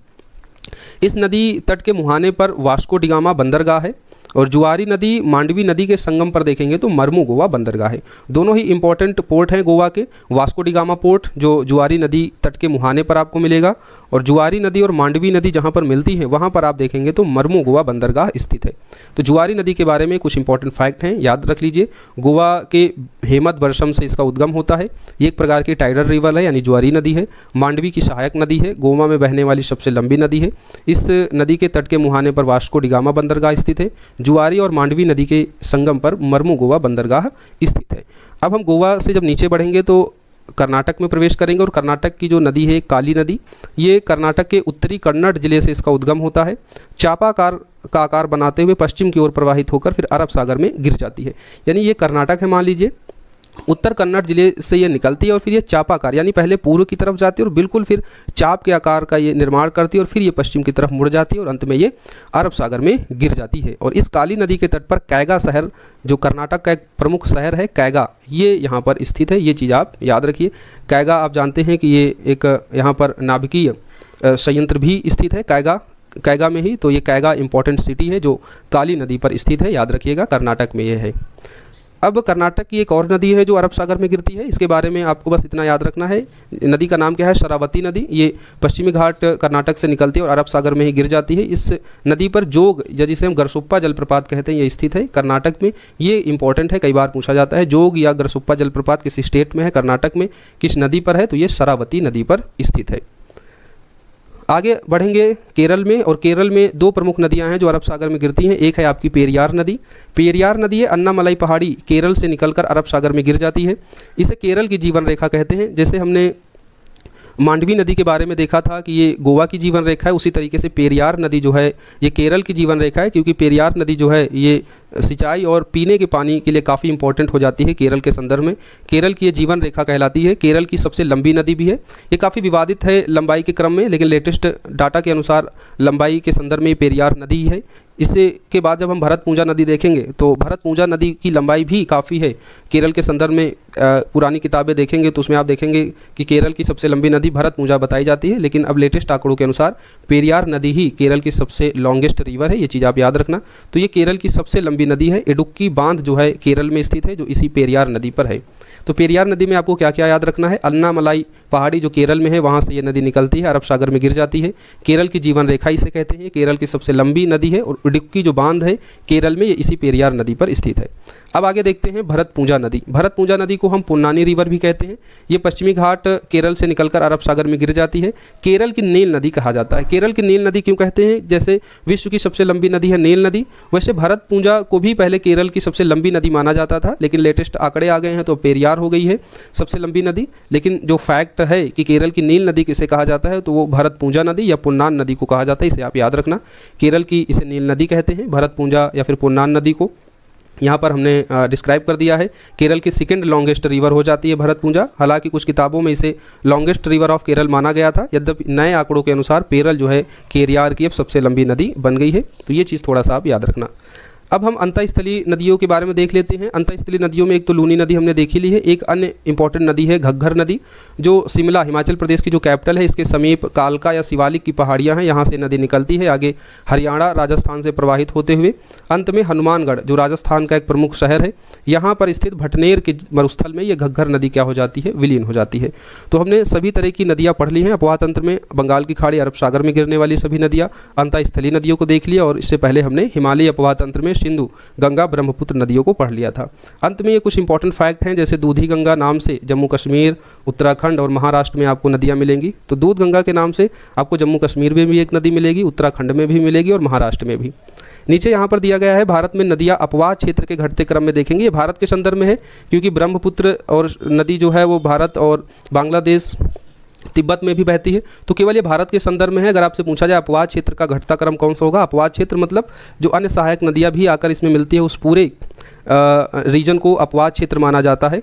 इस नदी तट के मुहाने पर वास्को डिगामा बंदरगाह है और जुआरी नदी मांडवी नदी के संगम पर देखेंगे तो मरमू गोवा बंदरगाह है। दोनों ही इंपॉर्टेंट पोर्ट हैं गोवा के। वास्को डिगामा पोर्ट जो जुआरी नदी तट के मुहाने पर आपको मिलेगा और जुआरी नदी और मांडवी नदी जहां पर मिलती है वहां पर आप देखेंगे तो मरमू गोवा बंदरगाह स्थित है। तो जुआरी नदी के बारे में कुछ इंपॉर्टेंट फैक्ट हैं, याद रख लीजिए। गोवा के हेमद वर्षम से इसका उद्गम होता है। ये एक प्रकार की टाइडल रिवर है यानी जुआरी नदी है। मांडवी की सहायक नदी है, गोवा में बहने वाली सबसे लंबी नदी है। इस नदी के तट के मुहाने पर वास्को डिगामा बंदरगाह स्थित है। जुआरी और मांडवी नदी के संगम पर मरमू गोवा बंदरगाह स्थित है। अब हम गोवा से जब नीचे बढ़ेंगे तो कर्नाटक में प्रवेश करेंगे और कर्नाटक की जो नदी है काली नदी, ये कर्नाटक के उत्तरी कन्नड़ जिले से इसका उद्गम होता है। चापाकार का आकार बनाते हुए पश्चिम की ओर प्रवाहित होकर फिर अरब सागर में गिर जाती है। यानी ये कर्नाटक है मान लीजिए, उत्तर कन्नड़ जिले से ये निकलती है और फिर ये चापाकार यानी पहले पूर्व की तरफ जाती है और बिल्कुल फिर चाप के आकार का ये निर्माण करती है और फिर ये पश्चिम की तरफ मुड़ जाती है और अंत में ये अरब सागर में गिर जाती है। और इस काली नदी के तट पर कैगा शहर, जो कर्नाटक का एक प्रमुख शहर है कैगा, ये यहाँ पर स्थित है। ये चीज़ आप याद रखिए। कैगा आप जानते हैं कि ये एक यहाँ पर नाभिकीय संयंत्र भी स्थित है कैगा में ही। तो ये कैगा इंपॉर्टेंट सिटी है जो काली नदी पर स्थित है, याद रखिएगा, कर्नाटक में ये है। अब कर्नाटक की एक और नदी है जो अरब सागर में गिरती है, इसके बारे में आपको बस इतना याद रखना है। नदी का नाम क्या है? शरावती नदी। ये पश्चिमी घाट कर्नाटक से निकलती है और अरब सागर में ही गिर जाती है। इस नदी पर जोग, या जिसे हम गरसुप्पा जलप्रपात कहते हैं, ये स्थित है कर्नाटक में। ये इंपॉर्टेंट है, कई बार पूछा जाता है। जोग या गरसुप्पा जलप्रपात किस स्टेट में है? कर्नाटक में। किस नदी पर है? तो ये शरावती नदी पर स्थित है। आगे बढ़ेंगे केरल में, और केरल में दो प्रमुख नदियां हैं जो अरब सागर में गिरती हैं। एक है आपकी पेरियार नदी। पेरियार नदी है अन्नामलाई पहाड़ी केरल से निकलकर अरब सागर में गिर जाती है। इसे केरल की जीवन रेखा कहते हैं। जैसे हमने मांडवी नदी के बारे में देखा था कि ये गोवा की जीवन रेखा है, उसी तरीके से पेरियार नदी जो है ये केरल की जीवन रेखा है, क्योंकि पेरियार नदी जो है ये सिंचाई और पीने के पानी के लिए काफ़ी इंपॉर्टेंट हो जाती है केरल के संदर्भ में। केरल की ये जीवन रेखा कहलाती है। केरल की सबसे लंबी नदी भी है। ये काफ़ी विवादित है लंबाई के क्रम में, लेकिन लेटेस्ट डाटा के अनुसार लंबाई के संदर्भ में पेरियार नदी है। इससे के बाद जब हम भरतपुंजा नदी देखेंगे तो भरतपुंजा नदी की लंबाई भी काफ़ी है केरल के संदर्भ में। पुरानी किताबें देखेंगे तो उसमें आप देखेंगे कि केरल की सबसे लंबी नदी भरतपुंजा बताई जाती है, लेकिन अब लेटेस्ट आंकड़ों के अनुसार पेरियार नदी ही केरल की सबसे लॉन्गेस्ट रिवर है। ये चीज़ आप याद रखना। तो ये केरल की सबसे लंबी नदी है। इडुक्की बांध जो है केरल में स्थित है, जो इसी पेरियार नदी पर है। तो पेरियार नदी में आपको क्या क्या याद रखना है? अन्नामलाई पहाड़ी जो केरल में है वहाँ से ये नदी निकलती है, अरब सागर में गिर जाती है। केरल की जीवन रेखा इसे कहते हैं। केरल की सबसे लंबी नदी है और इडुक्की जो बांध है केरल में, ये इसी पेरियार नदी पर स्थित है। अब आगे देखते हैं भरतपुंजा नदी। भरतपुंजा नदी को हम पुन्नानी रिवर भी कहते हैं। ये पश्चिमी घाट केरल से निकलकर अरब सागर में गिर जाती है। केरल की नील नदी कहा जाता है। केरल की नील नदी क्यों कहते हैं? जैसे विश्व की सबसे लंबी नदी है नील नदी, वैसे भरतपुंजा को भी पहले केरल की सबसे लंबी नदी माना जाता था, लेकिन लेटेस्ट आंकड़े आ गए हैं तो पेरियार हो गई है सबसे लंबी नदी। लेकिन जो फैक्ट है कि केरल की नील नदी किसे कहा जाता है, तो वो भरतपुंजा नदी या पुन्नान नदी को कहा जाता है। इसे आप याद रखना। केरल की इसे नील नदी कहते हैं, भरतपुंजा या फिर पुन्नान नदी को। यहाँ पर हमने डिस्क्राइब कर दिया है। केरल की सेकंड लॉन्गेस्ट रिवर हो जाती है भरतपुंजा। हालांकि कुछ किताबों में इसे लॉन्गेस्ट रिवर ऑफ केरल माना गया था, यद्यपि नए आंकड़ों के अनुसार पेरल जो है केरियार की अब सबसे लंबी नदी बन गई है। तो ये चीज़ थोड़ा सा आप याद रखना। अब हम अंतःस्थलीय नदियों के बारे में देख लेते हैं। अंतःस्थलीय नदियों में एक तो लूनी नदी हमने देखी ली है, एक अन्य इंपॉर्टेंट नदी है घग्घर नदी, जो शिमला हिमाचल प्रदेश की जो कैपिटल है इसके समीप कालका या शिवालिक की पहाड़ियां हैं, यहाँ से नदी निकलती है आगे हरियाणा राजस्थान से प्रवाहित होते हुए अंत में हनुमानगढ़ जो राजस्थान का एक प्रमुख शहर है, यहाँ पर स्थित भटनेर के मरुस्थल में ये घग्घर नदी क्या हो जाती है? विलीन हो जाती है। तो हमने सभी तरह की नदियाँ पढ़ ली हैं अपवाह तंत्र में। बंगाल की खाड़ी, अरब सागर में गिरने वाली सभी नदियाँ, अंतःस्थलीय नदियों को देख लिया, और इससे पहले हमने हिमालयी अपवाह तंत्र में सिंधु, गंगा, ब्रह्मपुत्र नदियों को पढ़ लिया था। अंत में ये कुछ इंपॉर्टेंट फैक्ट हैं, जैसे दूधी गंगा नाम से जम्मू कश्मीर, उत्तराखंड और महाराष्ट्र में आपको नदियाँ मिलेंगी। तो दूध गंगा के नाम से आपको जम्मू कश्मीर में भी एक नदी मिलेगी, उत्तराखंड में भी मिलेगी और महाराष्ट्र में भी। नीचे यहाँ पर दिया गया है भारत में नदियाँ अपवाह क्षेत्र के घटते क्रम में देखेंगे। ये भारत के संदर्भ में है, क्योंकि ब्रह्मपुत्र और नदी जो है वो भारत और बांग्लादेश तिब्बत में भी बहती है। तो केवल ये भारत के संदर्भ में है। अगर आपसे पूछा जाए अपवाद क्षेत्र का घटता क्रम कौन सा होगा, अपवाद क्षेत्र मतलब जो अन्य सहायक नदियाँ भी आकर इसमें मिलती है उस पूरे रीजन को अपवाद क्षेत्र माना जाता है।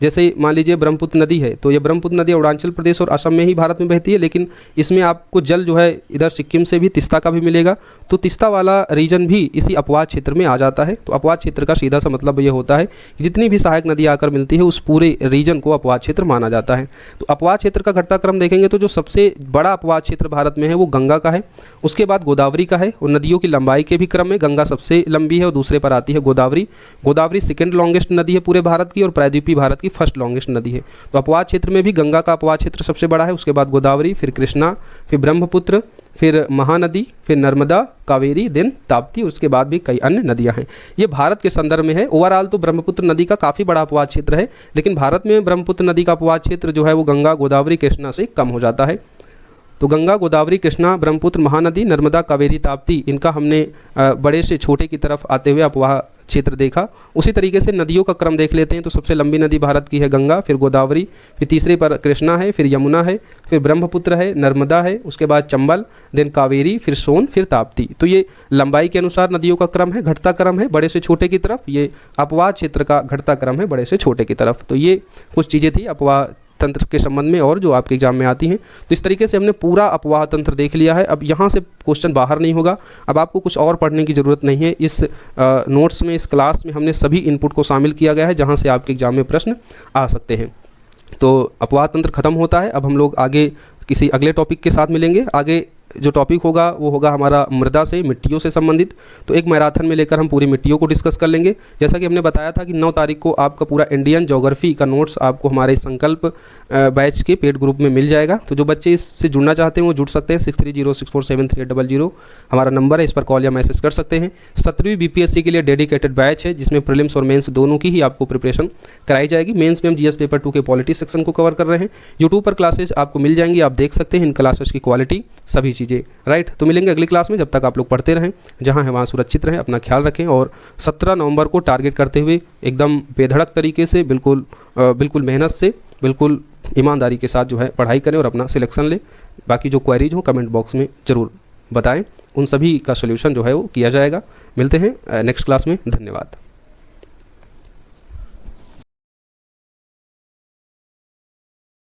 जैसे मान लीजिए ब्रह्मपुत्र नदी है, तो ये ब्रह्मपुत्र नदी अरुणाचल प्रदेश और असम में ही भारत में बहती है, लेकिन इसमें आपको जल जो है इधर सिक्किम से भी तिस्ता का भी मिलेगा। तो तिस्ता वाला रीजन भी इसी अपवाद क्षेत्र में आ जाता है। तो अपवाद क्षेत्र का सीधा सा मतलब ये होता है कि जितनी भी सहायक नदी आकर मिलती है उस पूरे रीजन को अपवाद क्षेत्र माना जाता है। तो अपवाद क्षेत्र का घटता क्रम देखेंगे तो जो सबसे बड़ा अपवाद क्षेत्र भारत में है वो गंगा का है, उसके बाद गोदावरी का है, और नदियों की लंबाई के भी क्रम में गंगा सबसे लंबी है और दूसरे पर आती है गोदावरी। गोदावरी सेकेंड लॉन्गेस्ट नदी है पूरे भारत की और प्रायद्वीपीय भारत की फर्स्ट लॉन्गेस्ट नदी है। तो अपवाद क्षेत्र में भी गंगा का अपवाद क्षेत्र सबसे बड़ा है, उसके बाद गोदावरी, फिर कृष्णा, फिर ब्रह्मपुत्र, फिर महानदी, फिर नर्मदा, कावेरी, देन ताप्ती, उसके बाद भी कई अन्य नदियां हैं। ये भारत के संदर्भ में है। ओवरऑल तो ब्रह्मपुत्र नदी का काफ़ी बड़ा अपवाद क्षेत्र है, लेकिन भारत में ब्रह्मपुत्र नदी का अपवाद क्षेत्र जो है वो गंगा, गोदावरी, कृष्णा से कम हो जाता है। तो गंगा, गोदावरी, कृष्णा, ब्रह्मपुत्र, महानदी, नर्मदा, कावेरी, ताप्ती, इनका हमने बड़े से छोटे की तरफ आते हुए अपवाह क्षेत्र देखा। उसी तरीके से नदियों का क्रम देख लेते हैं। तो सबसे लंबी नदी भारत की है गंगा, फिर गोदावरी, फिर तीसरे पर कृष्णा है, फिर यमुना है, फिर ब्रह्मपुत्र है, नर्मदा है, उसके बाद चंबल, देन कावेरी, फिर सोन, फिर ताप्ती। तो ये लंबाई के अनुसार नदियों का क्रम है, घटता क्रम है बड़े से छोटे की तरफ। ये अपवाद क्षेत्र का घटता क्रम है बड़े से छोटे की तरफ। तो ये कुछ चीज़ें थी अपवाद तंत्र के संबंध में और जो आपके एग्जाम में आती हैं। तो इस तरीके से हमने पूरा अपवाह तंत्र देख लिया है। अब यहाँ से क्वेश्चन बाहर नहीं होगा, अब आपको कुछ और पढ़ने की ज़रूरत नहीं है। इस नोट्स में, इस क्लास में हमने सभी इनपुट को शामिल किया गया है जहाँ से आपके एग्जाम में प्रश्न आ सकते हैं। तो अपवाह तंत्र खत्म होता है। अब हम लोग आगे किसी अगले टॉपिक के साथ मिलेंगे। आगे जो टॉपिक होगा वो होगा हमारा मृदा से, मिट्टियों से संबंधित। तो एक मैराथन में लेकर हम पूरी मिट्टियों को डिस्कस कर लेंगे। जैसा कि हमने बताया था कि 9 तारीख को आपका पूरा इंडियन ज्योग्राफी का नोट्स आपको हमारे संकल्प बैच के पेड ग्रुप में मिल जाएगा। तो जो बच्चे इससे जुड़ना चाहते हैं वो जुड़ सकते हैं। 6306473800 हमारा नंबर है, इस पर कॉल या मैसेज कर सकते हैं। 7वीं बीपीएससी के लिए डेडिकेटेड बैच है जिसमें प्रीलिम्स और मेंस दोनों की ही आपको प्रिपरेशन कराई जाएगी। मेंस में हम जीएस पेपर 2 के पॉलिटी सेक्शन को कवर कर रहे हैं। यूट्यूब पर क्लासेज आपको मिल जाएंगी, आप देख सकते हैं इन क्लासेस की क्वालिटी, सभी चीज़ें। राइट, तो मिलेंगे अगली क्लास में। जब तक आप लोग पढ़ते रहें, जहां है वहां सुरक्षित रहें, अपना ख्याल रखें और 17 नवंबर को टारगेट करते हुए एकदम बेधड़क तरीके से, बिल्कुल मेहनत से, बिल्कुल ईमानदारी के साथ जो है पढ़ाई करें और अपना सिलेक्शन लें। बाकी जो क्वेरीज हो कमेंट बॉक्स में ज़रूर बताएं, उन सभी का सोल्यूशन जो है वो किया जाएगा। मिलते हैं नेक्स्ट क्लास में। धन्यवाद।